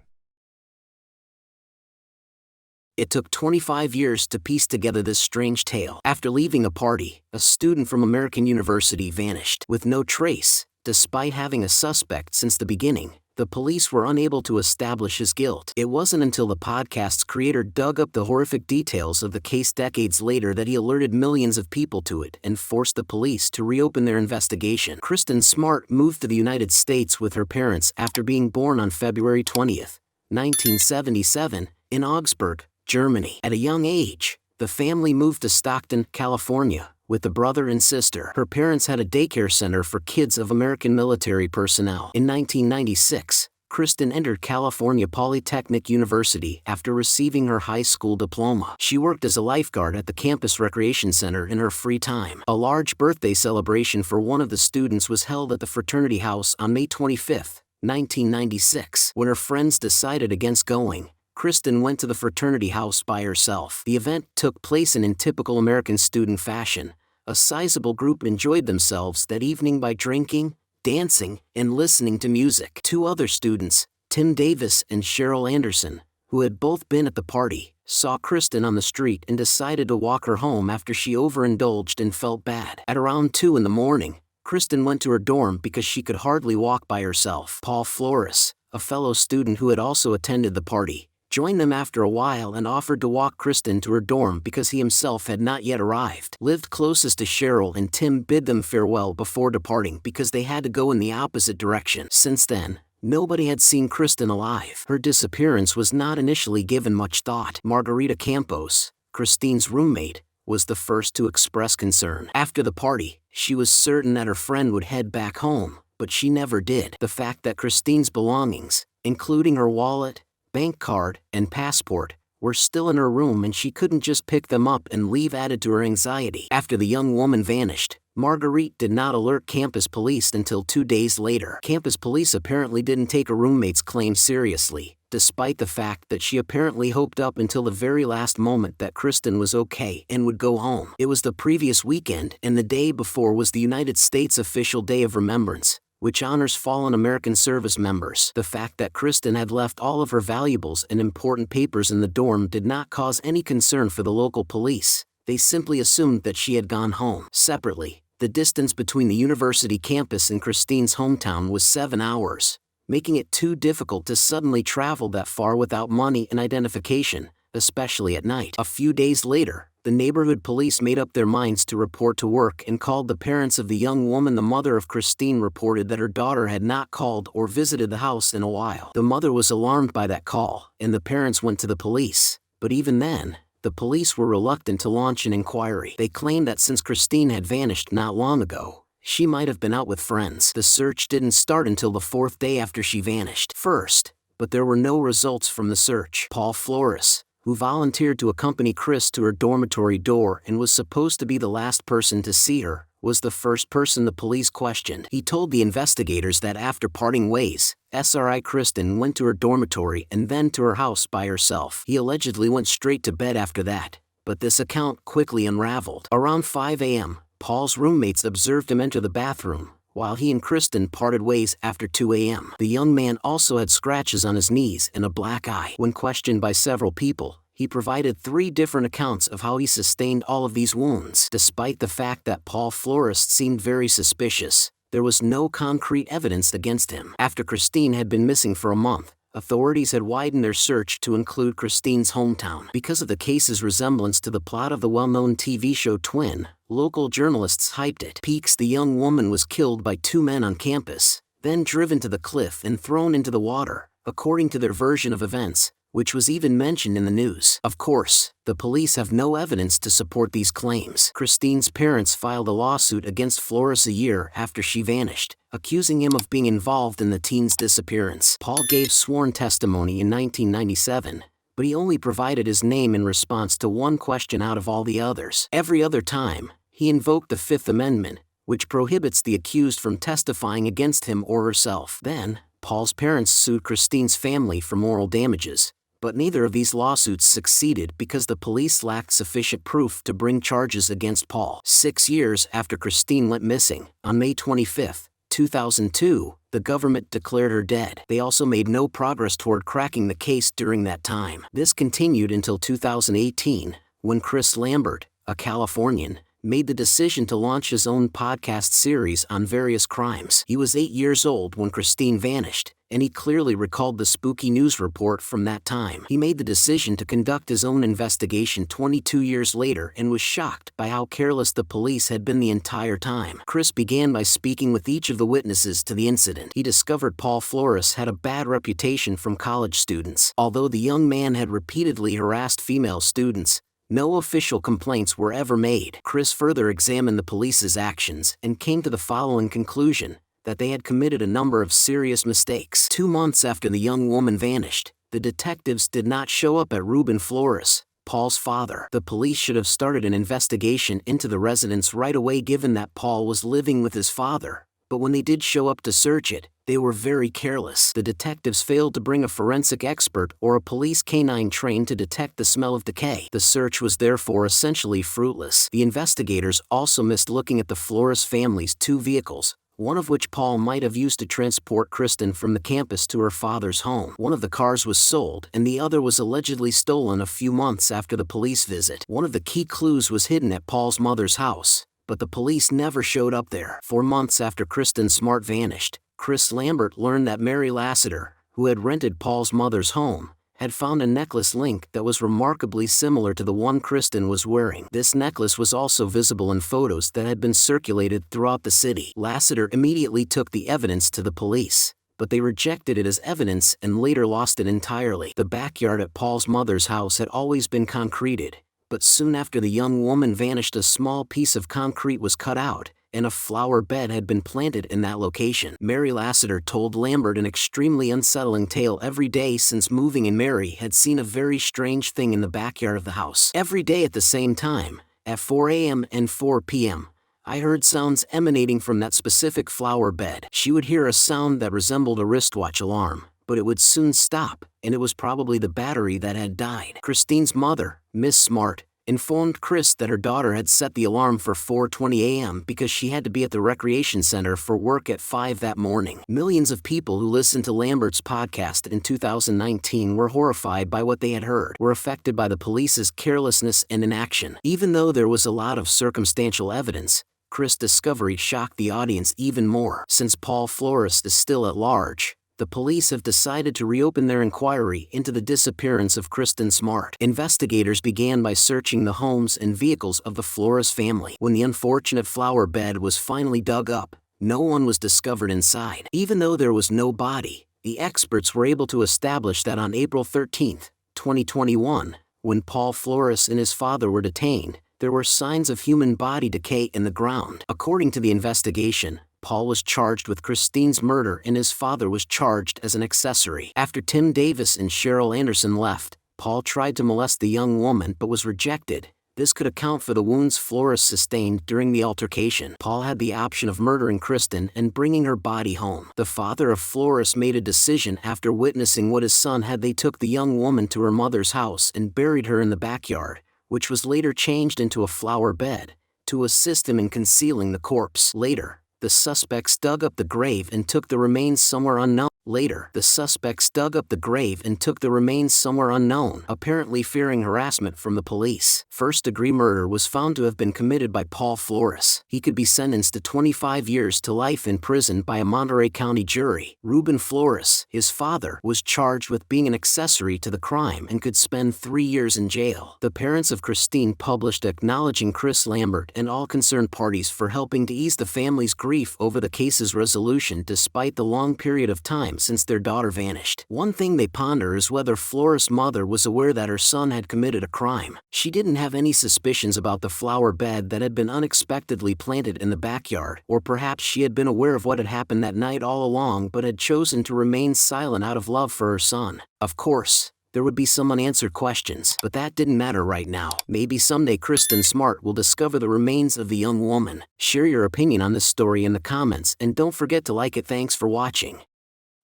It took 25 years to piece together this strange tale. After leaving a party, a student from American University vanished with no trace. Despite having a suspect since the beginning, the police were unable to establish his guilt. It wasn't until the podcast's creator dug up the horrific details of the case decades later that he alerted millions of people to it and forced the police to reopen their investigation. Kristen Smart moved to the United States with her parents after being born on February 20, 1977, in Augsburg, Germany. At a young age, the family moved to Stockton, California, with a brother and sister. Her parents had a daycare center for kids of American military personnel. In 1996, Kristen entered California Polytechnic University after receiving her high school diploma. She worked as a lifeguard at the campus recreation center in her free time. A large birthday celebration for one of the students was held at the fraternity house on May 25, 1996. When her friends decided against going, Kristen went to the fraternity house by herself. The event took place in typical American student fashion. A sizable group enjoyed themselves that evening by drinking, dancing, and listening to music. Two other students, Tim Davis and Cheryl Anderson, who had both been at the party, saw Kristen on the street and decided to walk her home after she overindulged and felt bad. At around 2 in the morning, Kristen went to her dorm because she could hardly walk by herself. Paul Flores, a fellow student who had also attended the party, joined them after a while and offered to walk Kristen to her dorm because he himself had not yet arrived. Lived closest to Cheryl and Tim bid them farewell before departing because they had to go in the opposite direction. Since then, nobody had seen Kristen alive. Her disappearance was not initially given much thought. Margarita Campos, Christine's roommate, was the first to express concern. After the party, she was certain that her friend would head back home, but she never did. The fact that Christine's belongings, including her wallet, bank card, and passport, were still in her room and she couldn't just pick them up and leave added to her anxiety. After the young woman vanished, Marguerite did not alert campus police until 2 days later. Campus police apparently didn't take her roommate's claim seriously, despite the fact that she apparently hoped up until the very last moment that Kristen was okay and would go home. It was the previous weekend, and the day before was the United States official Day of Remembrance, which honors fallen American service members. The fact that Kristen had left all of her valuables and important papers in the dorm did not cause any concern for the local police. They simply assumed that she had gone home. Separately, the distance between the university campus and Christine's hometown was 7 hours, making it too difficult to suddenly travel that far without money and identification, especially at night. A few days later, the neighborhood police made up their minds to report to work and called the parents of the young woman. The mother of Christine reported that her daughter had not called or visited the house in a while. The mother was alarmed by that call, and the parents went to the police. But even then, the police were reluctant to launch an inquiry. They claimed that since Christine had vanished not long ago, she might have been out with friends. The search didn't start until the 4th day after she vanished. First, but there were no results from the search. Paul Flores, who volunteered to accompany Chris to her dormitory door and was supposed to be the last person to see her, was the first person the police questioned. He told the investigators that after parting ways, SRI Kristen went to her dormitory and then to her house by herself. He allegedly went straight to bed after that, but this account quickly unraveled. Around 5 a.m., Paul's roommates observed him enter the bathroom, while he and Kristen parted ways after 2 a.m. The young man also had scratches on his knees and a black eye. When questioned by several people, he provided 3 different accounts of how he sustained all of these wounds. Despite the fact that Paul Flores seemed very suspicious, there was no concrete evidence against him. After Christine had been missing for a month, authorities had widened their search to include Christine's hometown. Because of the case's resemblance to the plot of the well-known TV show Twin, local journalists hyped it. Peaks: the young woman was killed by two men on campus, then driven to the cliff and thrown into the water, according to their version of events, which was even mentioned in the news. Of course, the police have no evidence to support these claims. Christine's parents filed a lawsuit against Flores a year after she vanished, accusing him of being involved in the teen's disappearance. Paul gave sworn testimony in 1997, but he only provided his name in response to one question out of all the others. Every other time, he invoked the Fifth Amendment, which prohibits the accused from testifying against him or herself. Then, Paul's parents sued Christine's family for moral damages, but neither of these lawsuits succeeded because the police lacked sufficient proof to bring charges against Paul. 6 years after Christine went missing, on May 25, 2002, the government declared her dead. They also made no progress toward cracking the case during that time. This continued until 2018, when Chris Lambert, a Californian, made the decision to launch his own podcast series on various crimes. He was 8 years old when Christine vanished, and he clearly recalled the spooky news report from that time. He made the decision to conduct his own investigation 22 years later and was shocked by how careless the police had been the entire time. Chris began by speaking with each of the witnesses to the incident. He discovered Paul Flores had a bad reputation from college students. Although the young man had repeatedly harassed female students, no official complaints were ever made. Chris further examined the police's actions and came to the following conclusion: that they had committed a number of serious mistakes. 2 months after the young woman vanished, the detectives did not show up at Ruben Flores, Paul's father. The police should have started an investigation into the residence right away, given that Paul was living with his father, but when they did show up to search it, they were very careless. The detectives failed to bring a forensic expert or a police canine trained to detect the smell of decay. The search was therefore essentially fruitless. The investigators also missed looking at the Flores family's 2 vehicles, one of which Paul might have used to transport Kristen from the campus to her father's home. One of the cars was sold, and the other was allegedly stolen a few months after the police visit. One of the key clues was hidden at Paul's mother's house, but the police never showed up there. 4 months after Kristen Smart vanished, Chris Lambert learned that Mary Lassiter, who had rented Paul's mother's home, had found a necklace link that was remarkably similar to the one Kristen was wearing. This necklace was also visible in photos that had been circulated throughout the city. Lassiter immediately took the evidence to the police, but they rejected it as evidence and later lost it entirely. The backyard at Paul's mother's house had always been concreted, but soon after the young woman vanished, a small piece of concrete was cut out, and a flower bed had been planted in that location. Mary Lassiter told Lambert an extremely unsettling tale every day since moving, and Mary had seen a very strange thing in the backyard of the house. Every day at the same time, at 4 a.m. and 4 p.m., I heard sounds emanating from that specific flower bed. She would hear a sound that resembled a wristwatch alarm, but it would soon stop, and it was probably the battery that had died. Christine's mother, Miss Smart, informed Chris that her daughter had set the alarm for 4:20 a.m. because she had to be at the recreation center for work at 5 that morning. Millions of people who listened to Lambert's podcast in 2019 were horrified by what they had heard, were affected by the police's carelessness and inaction. Even though there was a lot of circumstantial evidence, Chris' discovery shocked the audience even more. Since Paul Flores is still at large, the police have decided to reopen their inquiry into the disappearance of Kristen Smart. Investigators began by searching the homes and vehicles of the Flores family. When the unfortunate flower bed was finally dug up, no one was discovered inside. Even though there was no body, the experts were able to establish that on April 13, 2021, when Paul Flores and his father were detained, there were signs of human body decay in the ground. According to the investigation, Paul was charged with Christine's murder and his father was charged as an accessory. After Tim Davis and Cheryl Anderson left, Paul tried to molest the young woman but was rejected. This could account for the wounds Flores sustained during the altercation. Paul had the option of murdering Kristen and bringing her body home. The father of Flores made a decision after witnessing what his son had. They took the young woman to her mother's house and buried her in the backyard, which was later changed into a flower bed, to assist him in concealing the corpse. Later, the suspects dug up the grave and took the remains somewhere unknown. Later, the suspects dug up the grave and took the remains somewhere unknown, apparently fearing harassment from the police. First-degree murder was found to have been committed by Paul Flores. He could be sentenced to 25 years to life in prison by a Monterey County jury. Ruben Flores, his father, was charged with being an accessory to the crime and could spend 3 years in jail. The parents of Christine published acknowledging Chris Lambert and all concerned parties for helping to ease the family's grief over the case's resolution despite the long period of time since their daughter vanished. One thing they ponder is whether Flores' mother was aware that her son had committed a crime. She didn't have any suspicions about the flower bed that had been unexpectedly planted in the backyard, or perhaps she had been aware of what had happened that night all along but had chosen to remain silent out of love for her son. Of course, there would be some unanswered questions, but that didn't matter right now. Maybe someday Kristen Smart will discover the remains of the young woman. Share your opinion on this story in the comments and don't forget to like it. Thanks for watching.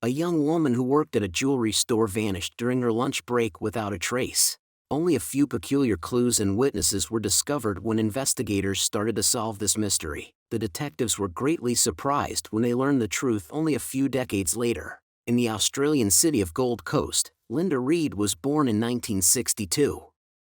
A young woman who worked at a jewelry store vanished during her lunch break without a trace. Only a few peculiar clues and witnesses were discovered when investigators started to solve this mystery. The detectives were greatly surprised when they learned the truth only a few decades later. In the Australian city of Gold Coast, Linda Reed was born in 1962.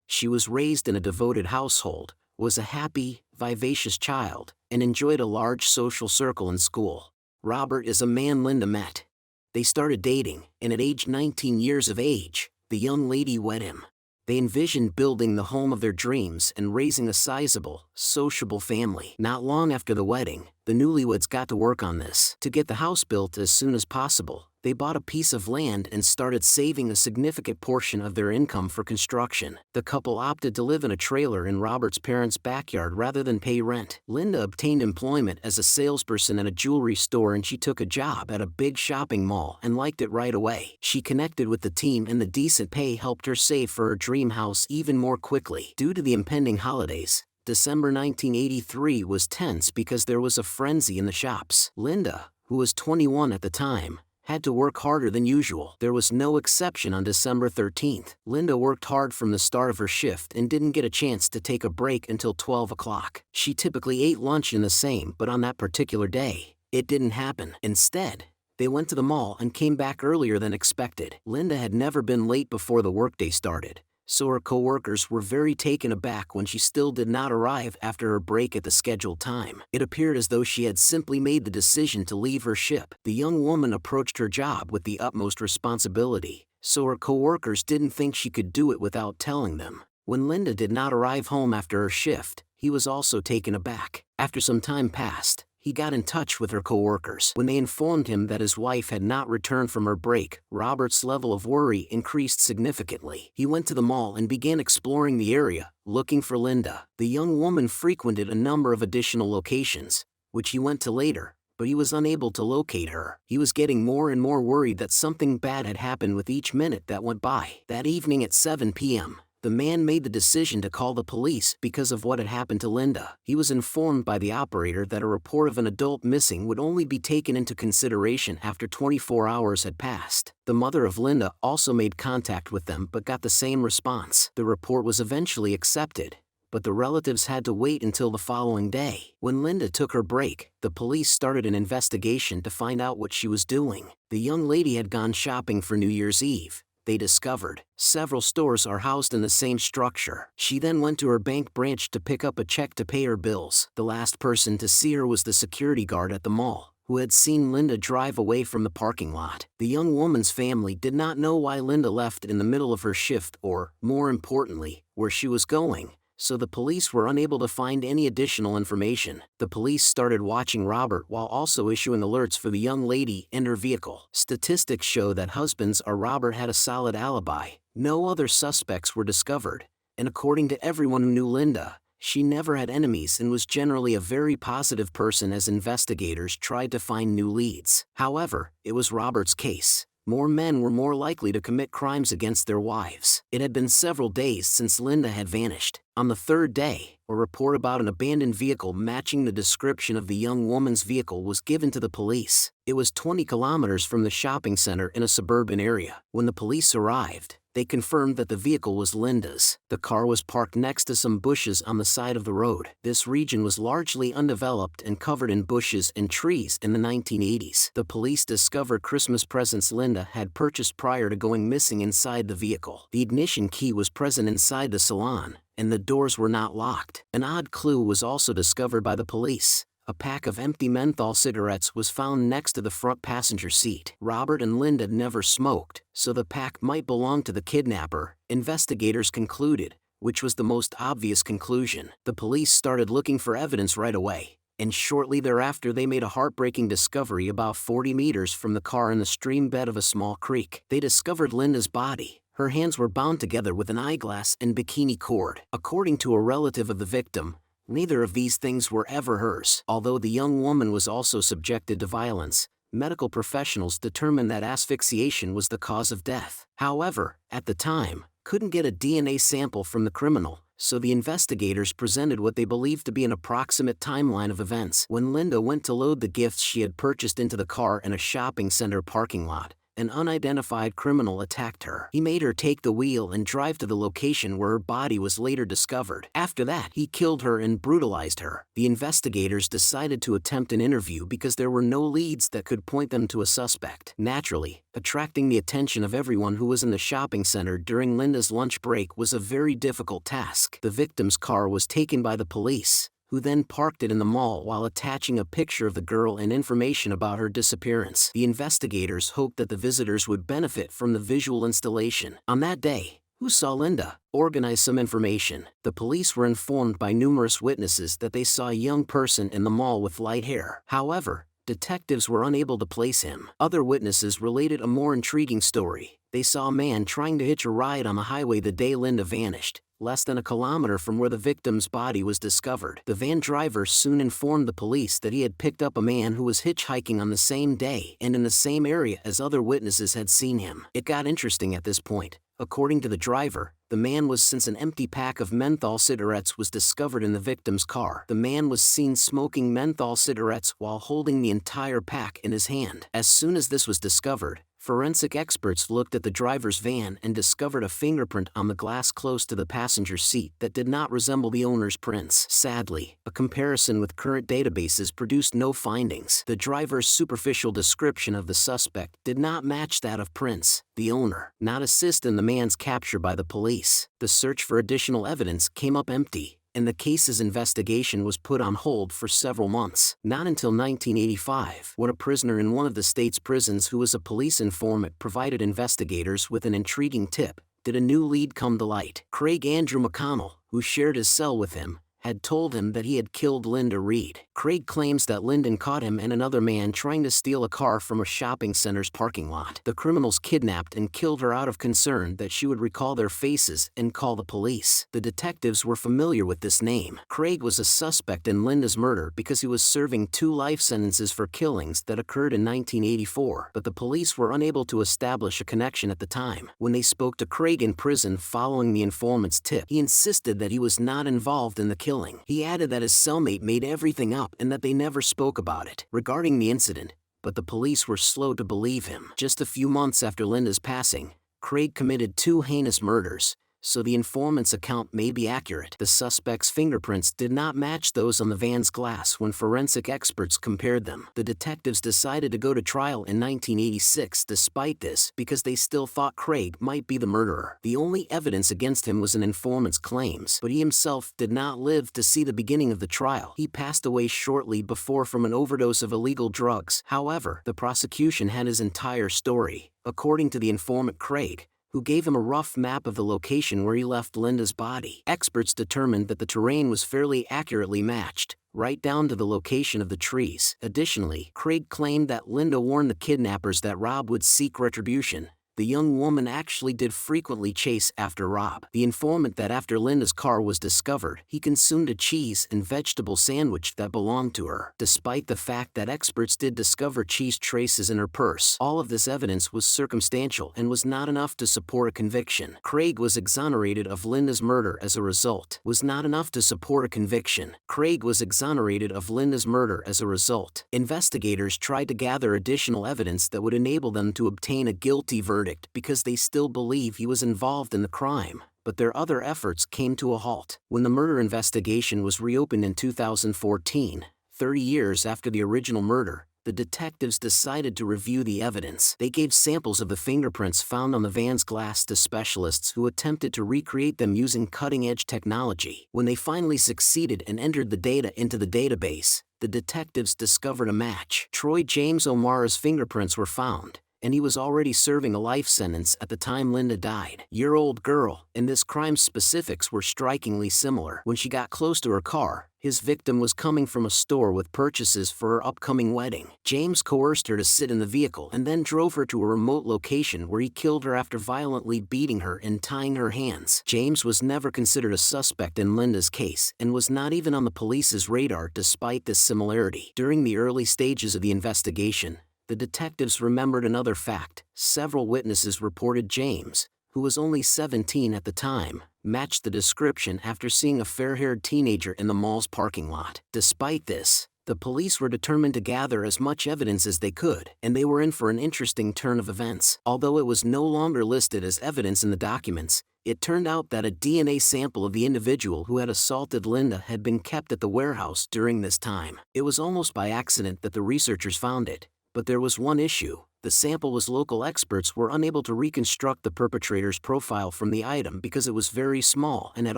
She was raised in a devoted household, was a happy, vivacious child, and enjoyed a large social circle in school. Robert is a man Linda met. They started dating, and at age 19 years of age, the young lady wed him. They envisioned building the home of their dreams and raising a sizable, sociable family. Not long after the wedding, the newlyweds got to work on this. To get the house built as soon as possible, they bought a piece of land and started saving a significant portion of their income for construction. The couple opted to live in a trailer in Robert's parents' backyard rather than pay rent. Linda obtained employment as a salesperson at a jewelry store, and she took a job at a big shopping mall and liked it right away. She connected with the team, and the decent pay helped her save for her dream house even more quickly. Due to the impending holidays, December 1983 was tense because there was a frenzy in the shops. Linda, who was 21 at the time, had to work harder than usual. There was no exception on December 13th. Linda worked hard from the start of her shift and didn't get a chance to take a break until 12 o'clock. She typically ate lunch in the same, but on that particular day, it didn't happen. Instead, they went to the mall and came back earlier than expected. Linda had never been late before the workday started, so her co-workers were very taken aback when she still did not arrive after her break at the scheduled time. It appeared as though she had simply made the decision to leave her ship. The young woman approached her job with the utmost responsibility, so her co-workers didn't think she could do it without telling them. When Linda did not arrive home after her shift, he was also taken aback. After some time passed, he got in touch with her co-workers. When they informed him that his wife had not returned from her break, Robert's level of worry increased significantly. He went to the mall and began exploring the area, looking for Linda. The young woman frequented a number of additional locations, which he went to later, but he was unable to locate her. He was getting more and more worried that something bad had happened with each minute that went by. That evening at 7 p.m., the man made the decision to call the police because of what had happened to Linda. He was informed by the operator that a report of an adult missing would only be taken into consideration after 24 hours had passed. The mother of Linda also made contact with them but got the same response. The report was eventually accepted, but the relatives had to wait until the following day. When Linda took her break, the police started an investigation to find out what she was doing. The young lady had gone shopping for New Year's Eve. They discovered several stores are housed in the same structure. She then went to her bank branch to pick up a check to pay her bills. The last person to see her was the security guard at the mall, who had seen Linda drive away from the parking lot. The young woman's family did not know why Linda left in the middle of her shift or, more importantly, where she was going, so the police were unable to find any additional information. The police started watching Robert while also issuing alerts for the young lady and her vehicle. Statistics show that husbands or Robert had a solid alibi. No other suspects were discovered, and according to everyone who knew Linda, she never had enemies and was generally a very positive person as investigators tried to find new leads. However, it was Robert's case. More men were more likely to commit crimes against their wives. It had been several days since Linda had vanished. On the third day, a report about an abandoned vehicle matching the description of the young woman's vehicle was given to the police. It was 20 kilometers from the shopping center in a suburban area. When the police arrived, they confirmed that the vehicle was Linda's. The car was parked next to some bushes on the side of the road. This region was largely undeveloped and covered in bushes and trees in the 1980s. The police discovered Christmas presents Linda had purchased prior to going missing inside the vehicle. The ignition key was present inside the salon, and the doors were not locked. An odd clue was also discovered by the police. A pack of empty menthol cigarettes was found next to the front passenger seat. Robert and Linda never smoked, so the pack might belong to the kidnapper, investigators concluded, which was the most obvious conclusion. The police started looking for evidence right away, and shortly thereafter they made a heartbreaking discovery about 40 meters from the car in the stream bed of a small creek. They discovered Linda's body. Her hands were bound together with an eyeglass and bikini cord. According to a relative of the victim, neither of these things were ever hers. Although the young woman was also subjected to violence, medical professionals determined that asphyxiation was the cause of death. However, at the time, couldn't get a DNA sample from the criminal, so the investigators presented what they believed to be an approximate timeline of events. When Linda went to load the gifts she had purchased into the car in a shopping center parking lot, an unidentified criminal attacked her. He made her take the wheel and drive to the location where her body was later discovered. After that, he killed her and brutalized her. The investigators decided to attempt an interview because there were no leads that could point them to a suspect. Naturally, attracting the attention of everyone who was in the shopping center during Linda's lunch break was a very difficult task. The victim's car was taken by the police, who then parked it in the mall while attaching a picture of the girl and information about her disappearance. The investigators hoped that the visitors would benefit from the visual installation. On that day, Who Saw Linda organized some information. The police were informed by numerous witnesses that they saw a young person in the mall with light hair. However, detectives were unable to place him. Other witnesses related a more intriguing story. They saw a man trying to hitch a ride on the highway the day Linda vanished, less than a kilometer from where the victim's body was discovered. The van driver soon informed the police that he had picked up a man who was hitchhiking on the same day and in the same area as other witnesses had seen him. It got interesting at this point. According to the driver, the man was since an empty pack of menthol cigarettes was discovered in the victim's car. The man was seen smoking menthol cigarettes while holding the entire pack in his hand. As soon as this was discovered, forensic experts looked at the driver's van and discovered a fingerprint on the glass close to the passenger seat that did not resemble the owner's prints. Sadly, a comparison with current databases produced no findings. The driver's superficial description of the suspect did not match that of Prince, the owner, not assist in the man's capture by the police. The search for additional evidence came up empty, and the case's investigation was put on hold for several months. Not until 1985, when a prisoner in one of the state's prisons who was a police informant provided investigators with an intriguing tip, did a new lead come to light. Craig Andrew McConnell, who shared his cell with him, had told him that he had killed Linda Reed. Craig claims that Lyndon caught him and another man trying to steal a car from a shopping center's parking lot. The criminals kidnapped and killed her out of concern that she would recall their faces and call the police. The detectives were familiar with this name. Craig was a suspect in Linda's murder because he was serving 2 life sentences for killings that occurred in 1984, but the police were unable to establish a connection at the time. When they spoke to Craig in prison following the informant's tip, he insisted that he was not involved in the killing. He added that his cellmate made everything up and that they never spoke about it regarding the incident, but the police were slow to believe him. Just a few months after Linda's passing, Craig committed 2 heinous murders, so the informant's account may be accurate. The suspect's fingerprints did not match those on the van's glass when forensic experts compared them. The detectives decided to go to trial in 1986 despite this because they still thought Craig might be the murderer. The only evidence against him was an informant's claims, but he himself did not live to see the beginning of the trial. He passed away shortly before from an overdose of illegal drugs. However, the prosecution had his entire story. According to the informant Craig, who gave him a rough map of the location where he left Linda's body. Experts determined that the terrain was fairly accurately matched, right down to the location of the trees. Additionally, Craig claimed that Linda warned the kidnappers that Rob would seek retribution, the young woman actually did frequently chase after Rob. The informant that after Linda's car was discovered, he consumed a cheese and vegetable sandwich that belonged to her. Despite the fact that experts did discover cheese traces in her purse, all of this evidence was circumstantial and was not enough to support a conviction. Craig was exonerated of Linda's murder as a result. Was not enough to support a conviction. Craig was exonerated of Linda's murder as a result. Investigators tried to gather additional evidence that would enable them to obtain a guilty verdict because they still believe he was involved in the crime, but their other efforts came to a halt. When the murder investigation was reopened in 2014, 30 years after the original murder, the detectives decided to review the evidence. They gave samples of the fingerprints found on the van's glass to specialists who attempted to recreate them using cutting-edge technology. When they finally succeeded and entered the data into the database, the detectives discovered a match. Troy James O'Mara's fingerprints were found, and he was already serving a life sentence at the time Linda died. Year-old girl, and this crime's specifics were strikingly similar. When she got close to her car, his victim was coming from a store with purchases for her upcoming wedding. James coerced her to sit in the vehicle and then drove her to a remote location where he killed her after violently beating her and tying her hands. James was never considered a suspect in Linda's case and was not even on the police's radar despite this similarity. During the early stages of the investigation, the detectives remembered another fact. Several witnesses reported James, who was only 17 at the time, matched the description after seeing a fair-haired teenager in the mall's parking lot. Despite this, the police were determined to gather as much evidence as they could, and they were in for an interesting turn of events. Although it was no longer listed as evidence in the documents, it turned out that a DNA sample of the individual who had assaulted Linda had been kept at the warehouse during this time. It was almost by accident that the researchers found it, but there was one issue. The sample was local experts were unable to reconstruct the perpetrator's profile from the item because it was very small and had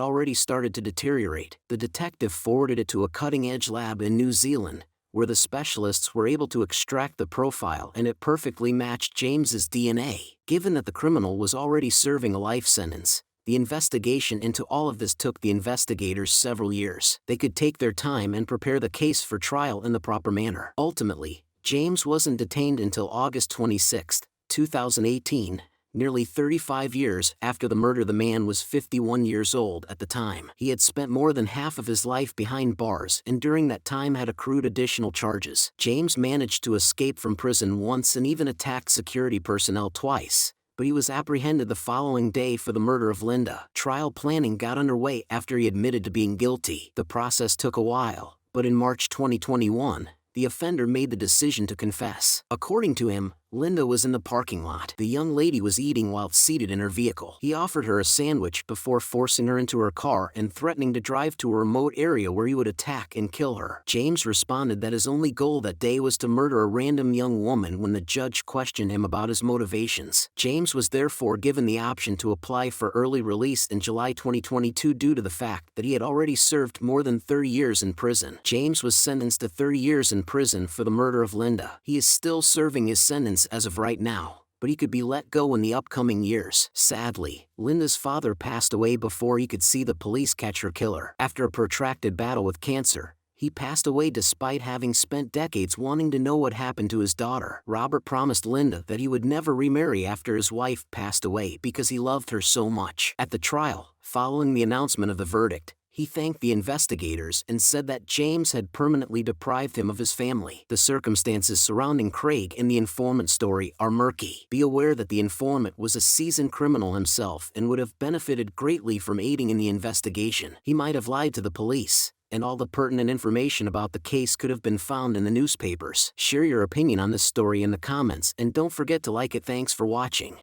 already started to deteriorate. The detective forwarded it to a cutting-edge lab in New Zealand, where the specialists were able to extract the profile and it perfectly matched James's DNA. Given that the criminal was already serving a life sentence, the investigation into all of this took the investigators several years. They could take their time and prepare the case for trial in the proper manner. Ultimately, James wasn't detained until August 26, 2018, nearly 35 years after the murder. The man was 51 years old at the time. He had spent more than half of his life behind bars and during that time had accrued additional charges. James managed to escape from prison once and even attacked security personnel twice, but he was apprehended the following day for the murder of Linda. Trial planning got underway after he admitted to being guilty. The process took a while, but in March 2021, the offender made the decision to confess. According to him, Linda was in the parking lot. The young lady was eating while seated in her vehicle. He offered her a sandwich before forcing her into her car and threatening to drive to a remote area where he would attack and kill her. James responded that his only goal that day was to murder a random young woman when the judge questioned him about his motivations. James was therefore given the option to apply for early release in July 2022 due to the fact that he had already served more than 30 years in prison. James was sentenced to 30 years in prison for the murder of Linda. He is still serving his sentence as of right now, but he could be let go in the upcoming years. Sadly, Linda's father passed away before he could see the police catch her killer. After a protracted battle with cancer, he passed away despite having spent decades wanting to know what happened to his daughter. Robert promised Linda that he would never remarry after his wife passed away because he loved her so much. At the trial, following the announcement of the verdict, he thanked the investigators and said that James had permanently deprived him of his family. The circumstances surrounding Craig and the informant story are murky. Be aware that the informant was a seasoned criminal himself and would have benefited greatly from aiding in the investigation. He might have lied to the police, and all the pertinent information about the case could have been found in the newspapers. Share your opinion on this story in the comments and don't forget to like it. Thanks for watching.